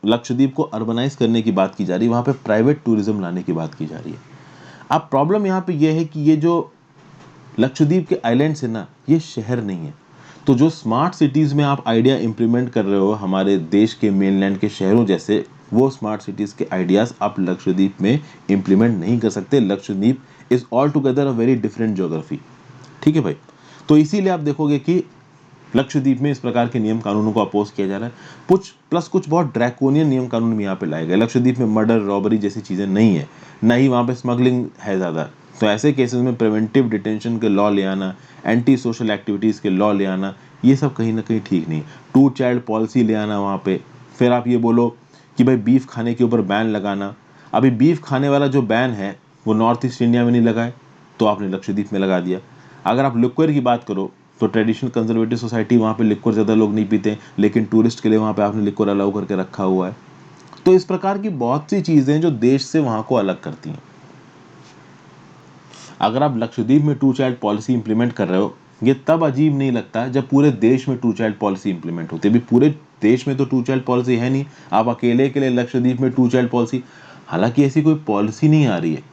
लक्षद्वीप को अर्बनाइज करने की बात की जा रही है, वहाँ पे प्राइवेट टूरिज्म लाने की बात की जा रही है। अब प्रॉब्लम यहाँ पे ये है कि ये जो लक्षद्वीप के आइलैंड्स है ना, ये शहर नहीं है। तो जो स्मार्ट सिटीज़ में आप आइडिया इंप्लीमेंट कर रहे हो हमारे देश के मेनलैंड के शहरों जैसे, वो स्मार्ट सिटीज़ के आइडियाज़ आप लक्षद्वीप में इंप्लीमेंट नहीं कर सकते। Lakshadweep is all together a very different geography, ठीक है भाई। तो इसीलिए आप देखोगे कि लक्षद्वीप में इस प्रकार के नियम कानूनों को अपोज किया जा रहा है। कुछ बहुत ड्रैकोनियन नियम कानून भी यहाँ पे लाए गए। लक्षद्वीप में मर्डर रॉबरी जैसी चीज़ें नहीं है, ना ही वहाँ पे स्मगलिंग है ज़्यादा। तो ऐसे केसेस में प्रिवेंटिव डिटेंशन के लॉ ले आना, एंटी सोशल एक्टिविटीज़ के लॉ ले आना, ये सब कहीं ना कहीं ठीक नहीं। टू चाइल्ड पॉलिसी ले आना वहाँ पे, फिर आप ये बोलो कि भाई बीफ खाने के ऊपर बैन लगाना। अभी बीफ खाने वाला जो बैन है वो नॉर्थ ईस्ट इंडिया में नहीं लगा है, तो आपने लक्षद्वीप में लगा दिया। अगर आप लिक्वर की बात करो तो ट्रेडिशनल कंजर्वेटिव सोसाइटी वहाँ पे लिक्वर ज़्यादा लोग नहीं पीते, लेकिन टूरिस्ट के लिए वहाँ पे आपने लिक्वर अलाउ करके रखा हुआ है। तो इस प्रकार की बहुत सी चीज़ें जो देश से वहाँ को अलग करती हैं। अगर आप लक्षद्वीप में टू चाइल्ड पॉलिसी इंप्लीमेंट कर रहे हो, ये तब अजीब नहीं लगता जब पूरे देश में 2 चाइल्ड पॉलिसी इंप्लीमेंट होती है। अभी पूरे देश में तो 2 चाइल्ड पॉलिसी है नहीं, आप अकेले के लिए लक्षद्वीप में 2 चाइल्ड पॉलिसी, हालांकि ऐसी कोई पॉलिसी नहीं आ रही है।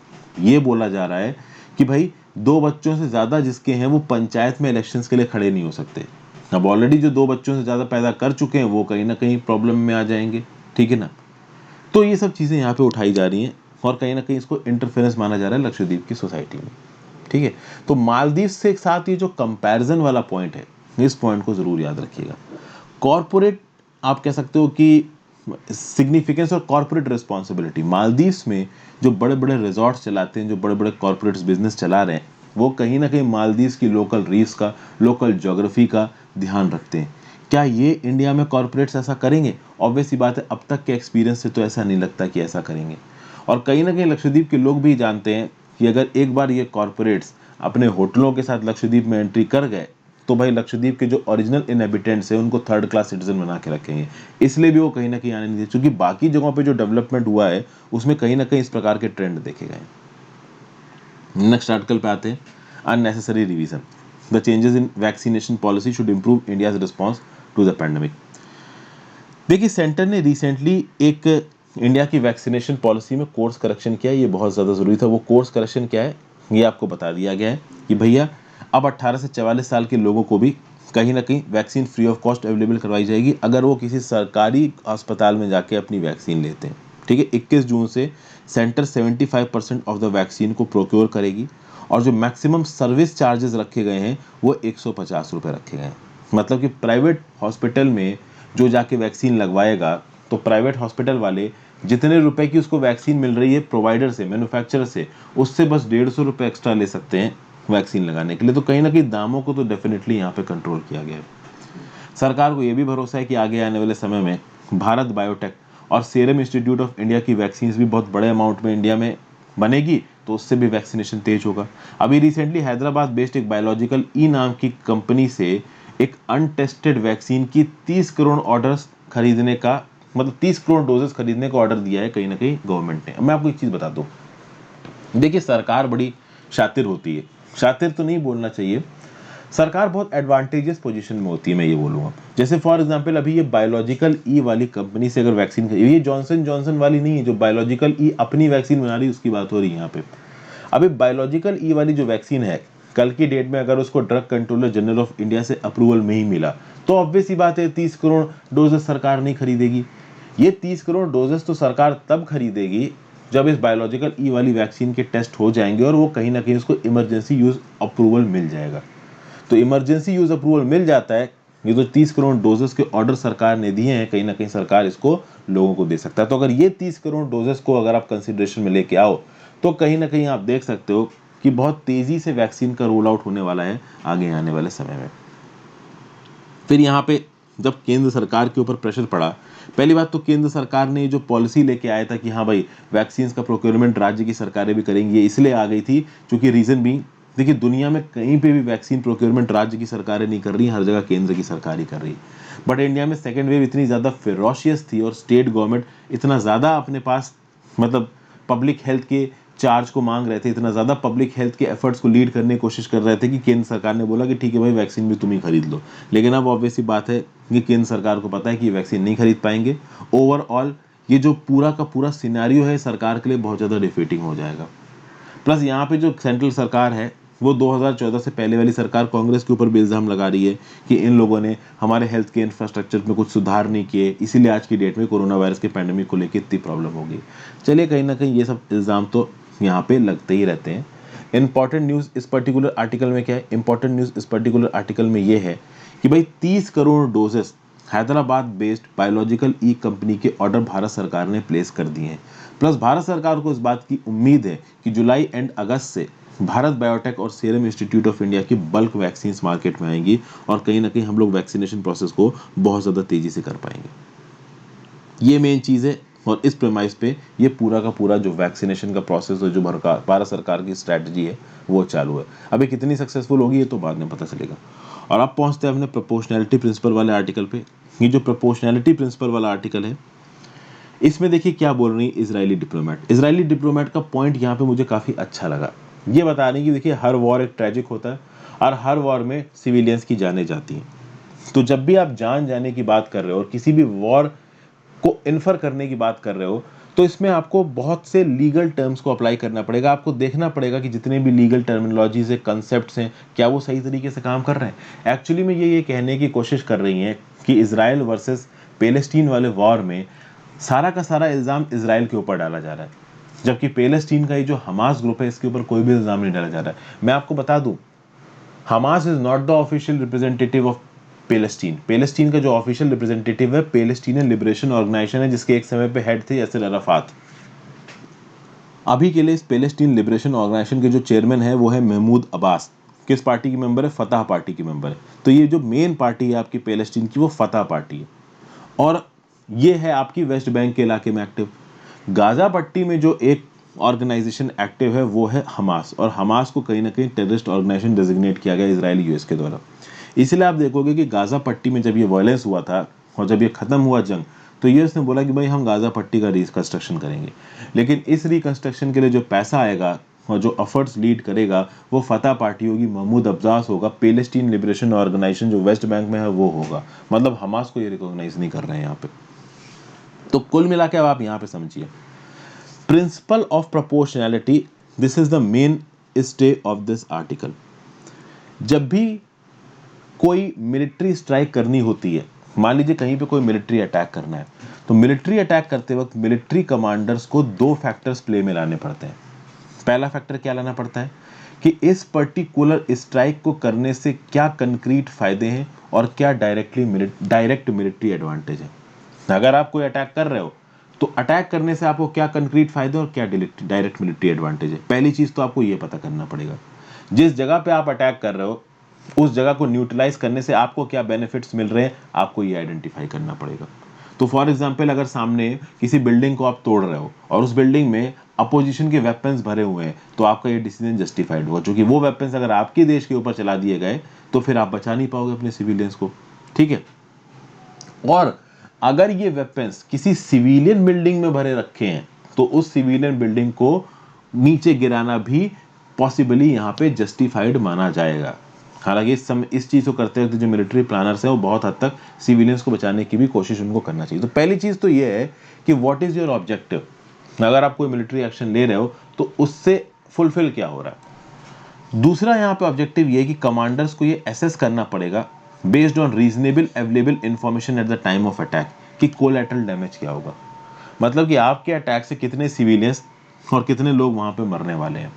ये बोला जा रहा है कि भाई 2 बच्चों से ज्यादा जिसके हैं वो पंचायत में इलेक्शंस के लिए खड़े नहीं हो सकते। अब ऑलरेडी जो 2 बच्चों से ज्यादा पैदा कर चुके हैं वो कहीं ना कहीं प्रॉब्लम में आ जाएंगे, ठीक है ना। तो ये सब चीजें यहाँ पे उठाई जा रही हैं और कहीं ना कहीं इसको इंटरफेरेंस माना जा रहा है लक्षद्वीप की सोसाइटी में, ठीक है। तो मालदीव से साथ ये जो कंपैरिजन वाला पॉइंट है, इस पॉइंट को जरूर याद रखिएगा। कॉर्पोरेट, आप कह सकते हो कि सिग्निफिकेंस और कॉर्पोरेट रिस्पॉन्सिबिलिटी, मालदीव्स में जो बड़े बड़े रिजॉर्ट्स चलाते हैं, जो बड़े बड़े कॉर्पोरेट्स बिजनेस चला रहे हैं, वो कहीं ना कहीं मालदीव्स की लोकल रीफ्स का, लोकल ज्योग्राफी का ध्यान रखते हैं। क्या ये इंडिया में कॉर्पोरेट्स ऐसा करेंगे? ऑब्वियस सी बात है, अब तक के एक्सपीरियंस से तो ऐसा नहीं लगता कि ऐसा करेंगे। और कहीं ना कहीं लक्षद्वीप के लोग भी जानते हैं कि अगर एक बार ये कॉर्पोरेट्स अपने होटलों के साथ लक्षद्वीप में एंट्री कर गए तो भाई लक्षद्वीप के जो ओरिजिनल इनहेबिटेंट्स हैं उनको थर्ड क्लास सिटीजन बना के रखेंगे। इसलिए भी वो कहीं ना कहीं आने नहीं देते, क्योंकि बाकी जगहों पे जो डेवलपमेंट हुआ है उसमें कहीं ना कहीं इस प्रकार के ट्रेंड देखे गए। नेक्स्ट आर्टिकल पे आते हैं, unnecessary revision, the changes in vaccination policy should improve India's response to the pandemic. देखिए, सेंटर ने रिसेंटली एक इंडिया की वैक्सीनेशन पॉलिसी में कोर्स करेक्शन किया, ये बहुत ज़्यादा ज़रूरी था। वो कोर्स करेक्शन क्या है ये आपको बता दिया गया है कि भैया अब 18 से 44 साल के लोगों को भी कहीं ना कहीं vaccine free of cost available करवाई जाएगी अगर वो किसी सरकारी अस्पताल में जाके अपनी वैक्सीन लेते हैं, ठीक है। 21 जून से सेंटर 75% ऑफ द वैक्सीन को प्रोक्योर करेगी और जो मैक्सिमम सर्विस चार्जेस रखे गए हैं वो 150 रुपये रखे गए हैं। मतलब कि प्राइवेट हॉस्पिटल में जो जाके वैक्सीन लगवाएगा तो प्राइवेट हॉस्पिटल वाले जितने रुपए की उसको वैक्सीन मिल रही है प्रोवाइडर से, मैन्युफैक्चरर से, उससे बस 150 रुपये एक्स्ट्रा ले सकते हैं वैक्सीन लगाने के लिए। तो कहीं ना कहीं दामों को तो डेफिनेटली यहाँ पे कंट्रोल किया गया है। सरकार को यह भी भरोसा है कि आगे आने वाले समय में भारत बायोटेक और सीरम इंस्टीट्यूट ऑफ इंडिया की वैक्सीन भी बहुत बड़े अमाउंट में इंडिया में बनेगी, तो उससे भी वैक्सीनेशन तेज होगा। अभी रिसेंटली हैदराबाद बेस्ड एक बायोलॉजिकल ई नाम की कंपनी से एक अनटेस्टेड वैक्सीन की 30 करोड़ ऑर्डर्स खरीदने का, मतलब 30 करोड़ डोजेस खरीदने का ऑर्डर दिया है कहीं ना कहीं गवर्नमेंट ने। मैं आपको एक चीज बता दूं, देखिए सरकार बड़ी शातिर होती है, शातिर तो नहीं बोलना चाहिए, सरकार बहुत एडवांटेजियस पोजीशन में होती है, मैं ये बोलूँगा। जैसे फॉर एग्जांपल अभी ये बायोलॉजिकल ई वाली कंपनी से अगर वैक्सीन, ये जॉनसन जॉनसन वाली नहीं है, जो बायोलॉजिकल ई अपनी वैक्सीन बना रही है उसकी बात हो रही है यहाँ पे। अभी बायोलॉजिकल ई वाली जो वैक्सीन है, कल की डेट में अगर उसको drug controller general of India से अप्रूवल नहीं मिला तो ऑब्वियस ही बात है 30 करोड़ डोजेस सरकार नहीं खरीदेगी। ये 30 करोड़ डोजेस तो सरकार तब खरीदेगी जब इस बायोलॉजिकल ई वाली वैक्सीन के टेस्ट हो जाएंगे और वो कहीं ना कहीं उसको इमरजेंसी यूज अप्रूवल मिल जाएगा। तो इमरजेंसी यूज अप्रूवल मिल जाता है, ये तो 30 करोड़ डोजेस के ऑर्डर सरकार ने दिए हैं, कहीं ना कहीं सरकार इसको लोगों को दे सकता है। तो अगर ये 30 करोड़ डोजेस को अगर आप कंसिडरेशन में लेके आओ तो कहीं ना कहीं आप देख सकते हो कि बहुत तेजी से वैक्सीन का रोल आउट होने वाला है आगे आने वाले समय में। फिर यहाँ पे जब केंद्र सरकार के ऊपर प्रेशर पड़ा, पहली बात तो केंद्र सरकार ने जो पॉलिसी लेके आया था कि हाँ भाई वैक्सीन का प्रोक्योरमेंट राज्य की सरकारें भी करेंगी, ये इसलिए आ गई थी क्योंकि रीजन भी, देखिए दुनिया में कहीं पे भी वैक्सीन प्रोक्योरमेंट राज्य की सरकारें नहीं कर रही, हर जगह केंद्र की सरकार ही कर रही। बट इंडिया में सेकेंड वेव इतनी ज़्यादा फेरोशियस थी और स्टेट गवर्नमेंट इतना ज़्यादा अपने पास, मतलब पब्लिक हेल्थ के चार्ज को मांग रहे थे, इतना ज़्यादा पब्लिक हेल्थ के एफर्ट्स को लीड करने की कोशिश कर रहे थे कि केंद्र सरकार ने बोला कि ठीक है भाई वैक्सीन भी तुम ही खरीद लो। लेकिन अब ऑब्वियस सी बात है कि केंद्र सरकार को पता है कि ये वैक्सीन नहीं खरीद पाएंगे। ओवरऑल ये जो पूरा का पूरा सिनेरियो है सरकार के लिए बहुत ज़्यादा डिफीटिंग हो जाएगा। प्लस यहाँ पे जो सेंट्रल सरकार है वो 2014 से पहले वाली सरकार कांग्रेस के ऊपर भी इल्ज़ाम लगा रही है कि इन लोगों ने हमारे हेल्थ के इंफ्रास्ट्रक्चर में कुछ सुधार नहीं किए, इसीलिए आज की डेट में कोरोना वायरस के पैंडेमिक को लेकर इतनी प्रॉब्लम हो गई। चलिए, कहीं ना कहीं ये सब इल्ज़ाम तो यहाँ पे लगते ही रहते हैं। इंपॉर्टेंट न्यूज़ इस पर्टिकुलर आर्टिकल में क्या है? इंपॉर्टेंट न्यूज़ इस पर्टिकुलर आर्टिकल में ये है कि भाई 30 crore doses Hyderabad based Biological E company के ऑर्डर भारत सरकार ने प्लेस कर दिए हैं। प्लस भारत सरकार को इस बात की उम्मीद है कि जुलाई एंड अगस्त से भारत बायोटेक और सीरम इंस्टीट्यूट ऑफ इंडिया की बल्क वैक्सीन मार्केट में आएंगी और कहीं ना कहीं हम लोग वैक्सीनेशन प्रोसेस को बहुत ज़्यादा तेज़ी से कर पाएंगे। ये मेन चीज़ है और इस प्रेमाइस पे ये पूरा का पूरा जो वैक्सीनेशन का प्रोसेस है, जो भारत सरकार की स्ट्रैटेजी है वो चालू है। अभी कितनी सक्सेसफुल होगी ये तो बाद में पता चलेगा। और अब पहुंचते हैं अपने प्रोपोर्शनैलिटी प्रिंसिपल वाले आर्टिकल पे। ये जो प्रोपोर्शनैलिटी प्रिंसिपल वाला आर्टिकल है इसमें देखिए क्या बोल रही है इजरायली डिप्लोमेट। इजरायली डिप्लोमेट का पॉइंट यहाँ पे मुझे काफ़ी अच्छा लगा। ये बता रही है कि देखिए हर वॉर एक ट्रैजिक होता है और हर वॉर में सिविलियंस की जानें जाती हैं। तो जब भी आप जान जाने की बात कर रहे हो और किसी भी वॉर को इन्फर करने की बात कर रहे हो, तो इसमें आपको बहुत से लीगल टर्म्स को अप्लाई करना पड़ेगा। आपको देखना पड़ेगा कि जितने भी लीगल टर्मिनोलॉजीज है, कंसेप्ट्स हैं, क्या वो सही तरीके से काम कर रहे हैं। एक्चुअली में ये कहने की कोशिश कर रही हैं कि इजराइल वर्सेस पैलेस्टीन वाले वॉर में सारा का सारा इल्ज़ाम इजराइल के ऊपर डाला जा रहा है, जबकि पैलेस्टीन का ये जो हमास ग्रुप है इसके ऊपर कोई भी इल्ज़ाम नहीं डाला जा रहा है। मैं आपको बता दूं, Hamas is not the official representative of Palestine. Palestine का जो ऑफिशियल रिप्रेजेंटेटिव है पैलेस्टीनियन लिबरेशन ऑर्गेनाइजेशन है, जिसके एक समय पे हेड थे यासिर अराफात। अभी के लिए इस पैलेस्टीन लिबरेशन ऑर्गेनाइजेशन के जो चेयरमैन है वो है महमूद अब्बास। किस पार्टी की मेंबर है? फतह पार्टी की मेंबर है। तो ये जो मेन पार्टी है आपकी पैलेस्टीन की वो फतह पार्टी है, और ये है आपकी वेस्ट बैंक के इलाके में एक्टिव। गाजा पट्टी में जो एक ऑर्गेनाइजेशन एक्टिव है वो है हमास, और हमास को कहीं ना कहीं टेररिस्ट ऑर्गेनाइजेशन डेजिग्नेट किया गया इजराइल यूएस के द्वारा। इसलिए आप देखोगे कि गाजा पट्टी में जब ये वायलेंस हुआ था और जब ये खत्म हुआ जंग, तो यूएस ने बोला कि भाई हम गाजा पट्टी का रिकंस्ट्रक्शन करेंगे, लेकिन इस रिकंस्ट्रक्शन के लिए जो पैसा आएगा और जो एफर्ट्स लीड करेगा वो फतह पार्टी होगी, महमूद अब्बास होगा, पैलेस्टीन लिबरेशन ऑर्गेनाइजेशन जो वेस्ट बैंक में है वो होगा। मतलब हमास को ये रिकॉग्नाइज नहीं कर रहे हैं यहाँ पे। तो कुल मिला के अब आप यहाँ पे समझिए, principle of proportionality, this is the main stay of this article. जब भी कोई मिलिट्री स्ट्राइक करनी होती है, मान लीजिए कहीं पे कोई मिलिट्री अटैक करना है, तो मिलिट्री अटैक करते वक्त मिलिट्री कमांडर्स को दो फैक्टर्स प्ले में लाने पड़ते हैं। पहला फैक्टर क्या लाना पड़ता है कि इस पर्टिकुलर स्ट्राइक को करने से क्या कंक्रीट फायदे हैं और क्या डायरेक्ट मिलिट्री एडवांटेज है। अगर आप कोई अटैक कर रहे हो तो अटैक करने से आपको क्या कंक्रीट फायदे और क्या डायरेक्ट मिलिट्री एडवांटेज है। पहली चीज तो आपको ये पता करना पड़ेगा, जिस जगह पे आप अटैक कर रहे हो उस जगह को न्यूट्रलाइज करने से आपको क्या बेनिफिट्स मिल रहे हैं, आपको ये आइडेंटिफाई करना पड़ेगा। तो फॉर एग्जांपल, अगर सामने किसी बिल्डिंग को आप तोड़ रहे हो और उस बिल्डिंग में अपोजिशन के वेपन्स भरे हुए हैं, तो आपका ये डिसीजन जस्टिफाइड हुआ, क्योंकि वो वेपन्स अगर आपके देश के ऊपर चला दिए गए तो फिर आप बचा नहीं पाओगे अपने सिविलियंस को, ठीक है। और अगर ये वेपन्स किसी सिविलियन बिल्डिंग में भरे रखे हैं तो उस सिविलियन बिल्डिंग को नीचे गिराना भी पॉसिबली यहाँ पे जस्टिफाइड माना जाएगा। हालांकि इस चीज को करते वक्त जो मिलिट्री प्लानर्स हैं वो बहुत हद तक सिविलियंस को बचाने की भी कोशिश उनको करना चाहिए। तो पहली चीज तो ये है कि व्हाट इज योर ऑब्जेक्टिव। अगर आप कोई मिलिट्री एक्शन ले रहे हो तो उससे फुलफिल क्या हो रहा है। दूसरा यहाँ पे ऑब्जेक्टिव ये है कि कमांडर्स को ये एसेस करना पड़ेगा based on reasonable available information at the time of attack कि कोलैटरल डैमेज क्या होगा। मतलब कि आपके अटैक से कितने सिविलियंस और कितने लोग वहां पे मरने वाले हैं,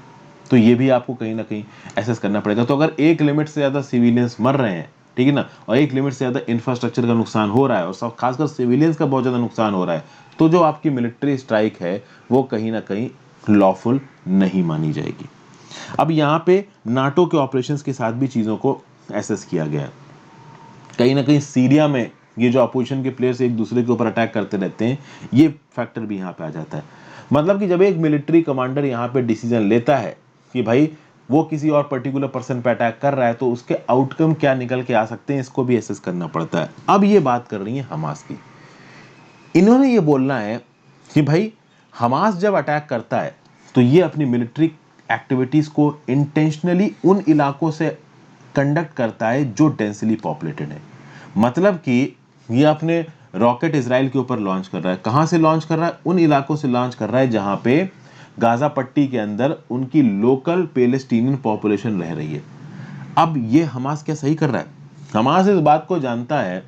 तो ये भी आपको कहीं ना कहीं एसेस करना पड़ेगा। तो अगर एक लिमिट से ज्यादा सिविलियंस मर रहे हैं, ठीक है ना, और एक लिमिट से ज्यादा इंफ्रास्ट्रक्चर का नुकसान हो रहा है और सब खासकर सिविलियंस का बहुत ज्यादा नुकसान हो रहा है, तो जो आपकी मिलिट्री स्ट्राइक है वो कहीं ना कहीं लॉफुल नहीं मानी जाएगी। अब यहाँ पे नाटो के ऑपरेशंस के साथ भी चीजों को एसेस किया गया है। कहीं ना कहीं सीरिया में ये जो अपोजिशन के प्लेयर्स एक दूसरे के ऊपर अटैक करते रहते हैं, ये फैक्टर भी यहाँ पे आ जाता है। मतलब कि जब एक मिलिट्री कमांडर यहाँ पे डिसीजन लेता है कि भाई वो किसी और पर्टिकुलर पर्सन पे अटैक कर रहा है, तो उसके आउटकम क्या निकल के आ सकते हैं, इसको भी एसेस करना पड़ता है। अब ये बात कर रही है हमास की। इन्होंने ये बोलना है कि भाई हमास जब अटैक करता है तो ये अपनी मिलिट्री एक्टिविटीज को इंटेंशनली उन इलाकों से कंडक्ट करता है जो डेंसली पॉपुलेटेड है। मतलब कि ये अपने रॉकेट इजराइल के ऊपर लॉन्च कर रहा है। कहां से लॉन्च कर रहा है? उन इलाकों से लॉन्च कर रहा है जहां पे गाजा पट्टी के अंदर उनकी लोकल पैलेस्टीनियन पॉपुलेशन रह रही है। अब ये हमास क्या सही कर रहा है? हमास इस बात को जानता है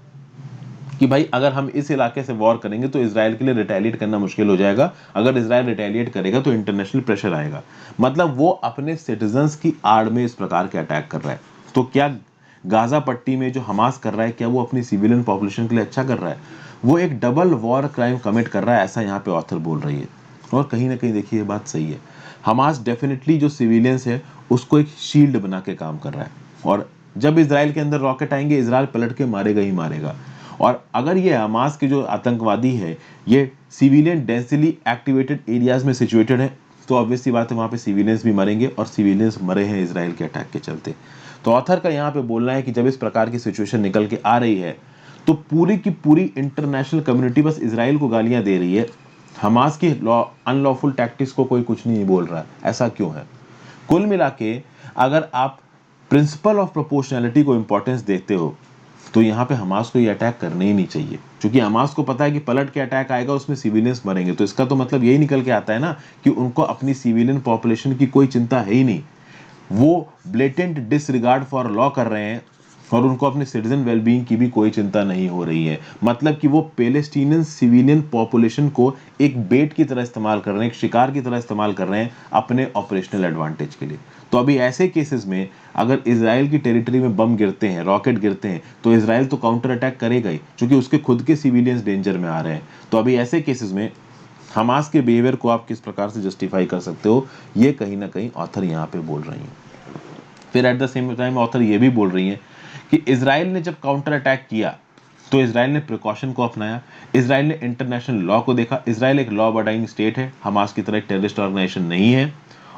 कि भाई अगर हम इस इलाके से वॉर करेंगे तो इजराइल के लिए रिटेलिएट करना मुश्किल हो जाएगा। अगर इजराइल रिटेलिएट करेगा तो इंटरनेशनल प्रेशर आएगा। मतलब वो अपने सिटीजन्स की आड़ में इस प्रकार के अटैक कर रहा है। तो क्या गाजा पट्टी में जो हमास कर रहा है, क्या वो अपनी सिविलियन पॉपुलेशन के लिए अच्छा कर रहा है? वो एक डबल वॉर क्राइम कमिट कर रहा है, ऐसा यहाँ पे ऑथर बोल रही है। और कहीं ना कहीं देखिए ये बात सही है। हमास डेफिनेटली जो सिविलियंस है उसको एक शील्ड बना के काम कर रहा है, और जब इजराइल के अंदर रॉकेट आएंगे इजराइल पलट के मारेगा ही मारेगा। और अगर ये हमास के जो आतंकवादी है ये सिविलियन डेंसली एक्टिवेटेड एरियाज में सिचुएटेड है, तो ऑब्वियस सी बात है वहां पे सिविलियंस भी मरेंगे, और सिविलियंस मरे हैं इजराइल के अटैक के चलते। तो ऑथर का यहाँ पे बोलना है कि जब इस प्रकार की सिचुएशन निकल के आ रही है तो पूरी की पूरी इंटरनेशनल कम्युनिटी बस इजराइल को गालियां दे रही है। हमास की अनलॉफुल टैक्टिक्स को कोई कुछ नहीं बोल रहा है। ऐसा क्यों है? कुल मिला के अगर आप प्रिंसिपल ऑफ प्रोपोर्शनैलिटी को इंपॉर्टेंस देते हो तो यहाँ पे हमास को ये अटैक करने ही नहीं चाहिए, क्योंकि हमास को पता है कि पलट के अटैक आएगा उसमें सिविलियंस मरेंगे। तो इसका तो मतलब यही निकल के आता है ना कि उनको अपनी सिविलियन पॉपुलेशन की कोई चिंता है ही नहीं। वो ब्लेटेंट डिसरिगार्ड फॉर लॉ कर रहे हैं और उनको अपने सिटीजन वेलबींग की भी कोई चिंता नहीं हो रही है। मतलब कि वो पैलेस्टीनियन सिविलियन पॉपुलेशन को एक बेट की तरह इस्तेमाल कर रहे हैं, एक शिकार की तरह इस्तेमाल कर रहे हैं अपने ऑपरेशनल एडवांटेज के लिए। तो अभी ऐसे केसेस में अगर इजराइल की टेरिटरी में बम गिरते हैं, रॉकेट गिरते हैं, तो इजराइल तो काउंटर अटैक करेगा ही, क्योंकि उसके खुद के सिविलियंस डेंजर में आ रहे हैं। तो अभी ऐसे केसेस में हमास के बिहेवियर को आप किस प्रकार से जस्टिफाई कर सकते हो, ये कहीं ना कहीं ऑथर यहाँ पे बोल रही हैं। फिर at the same time author ये भी बोल रही हैं कि इजराइल ने जब काउंटर अटैक किया तो इजराइल ने प्रिकॉशन को अपनाया, इजराइल ने इंटरनेशनल लॉ को देखा। इजराइल एक लॉ अबाइडिंग स्टेट है, हमास की तरह एक टेररिस्ट ऑर्गेनाइजेशन नहीं है।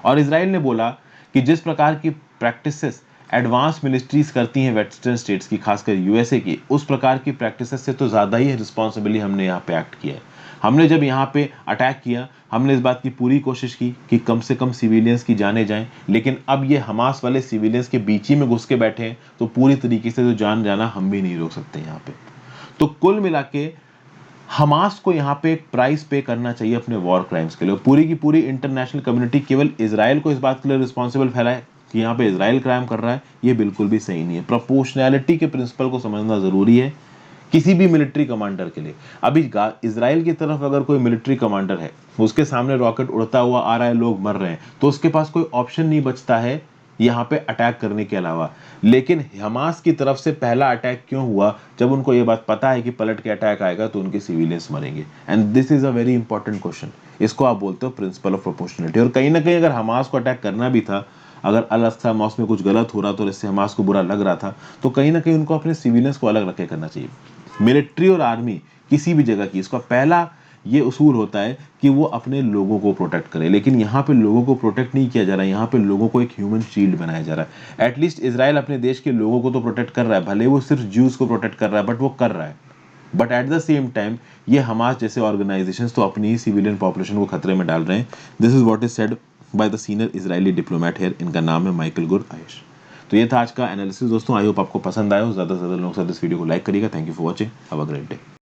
और इजराइल ने बोला कि जिस प्रकार की प्रैक्टिसेस एडवांस मिलिट्रीज करती हैं वेस्टर्न स्टेट्स की, खासकर यूएसए की, उस प्रकार की प्रैक्टिसेस से तो ज़्यादा ही रिस्पॉन्सिबली हमने यहाँ पे एक्ट किया है। हमने जब यहाँ पे अटैक किया, हमने इस बात की पूरी कोशिश की कि कम से कम सिविलियंस की जाने जाएं, लेकिन अब ये हमास वाले सिविलियंस के बीच ही में घुस के बैठे हैं, तो पूरी तरीके से तो जान जाना हम भी नहीं रोक सकते यहाँ पे। तो कुल मिला के हमास को यहाँ पे एक प्राइस पे करना चाहिए अपने वॉर क्राइम्स के लिए। पूरी की पूरी इंटरनेशनल कम्युनिटी केवल इजराइल को इस बात के लिए रिस्पॉन्सिबल फैलाए कि यहाँ पे इजराइल क्राइम कर रहा है, ये बिल्कुल भी सही नहीं है। प्रोपोर्शनैलिटी के प्रिंसिपल को समझना जरूरी है किसी भी मिलिट्री कमांडर के लिए। अभी इजराइल की तरफ अगर कोई मिलिट्री कमांडर है, उसके सामने रॉकेट उड़ता हुआ आ रहा है, लोग मर रहे हैं, तो उसके पास कोई ऑप्शन नहीं बचता है यहाँ पे अटैक करने के अलावा। लेकिन हमास की तरफ से पहला अटैक क्यों हुआ? जब उनको ये बात पता है कि पलट के अटैक आएगा तो उनके सिविलियंस मरेंगे। And this is a very important question. इसको आप बोलते हो प्रिंसिपल ऑफ प्रोपोर्शनलिटी। और कहीं ना कहीं अगर हमास को अटैक करना भी था, अगर अल अक्सा मॉस्क में कुछ गलत हो रहा तो इससे हमास को बुरा लग रहा था, तो कहीं ना कहीं उनको अपने सिविलियंस को अलग रख के करना चाहिए। मिलिट्री और आर्मी किसी भी जगह की, इसका पहला ये उसूल होता है कि वो अपने लोगों को प्रोटेक्ट करे। लेकिन यहाँ पे लोगों को प्रोटेक्ट नहीं किया जा रहा है, यहाँ पे लोगों को एक ह्यूमन शील्ड बनाया जा रहा है। एटलीस्ट इजराइल अपने देश के लोगों को तो प्रोटेक्ट कर रहा है, भले वो सिर्फ ज्यूज को प्रोटेक्ट कर रहा है, बट वो कर रहा है। But at the same time ये हमास जैसे ऑर्गेनाइजेशंस तो अपनी ही सिविलियन पॉपुलेशन को खतरे में डाल रहे हैं। This is what is said by the senior Israeli diplomat here. इनका नाम है माइकल गुर आयश। तो ये था आज का एनालिसिस दोस्तों। आई होप आपको पसंद आया हो। ज़्यादा से ज़्यादा लोगों के साथ इस वीडियो को लाइक करिएगा। Thank you for watching. Have a great day.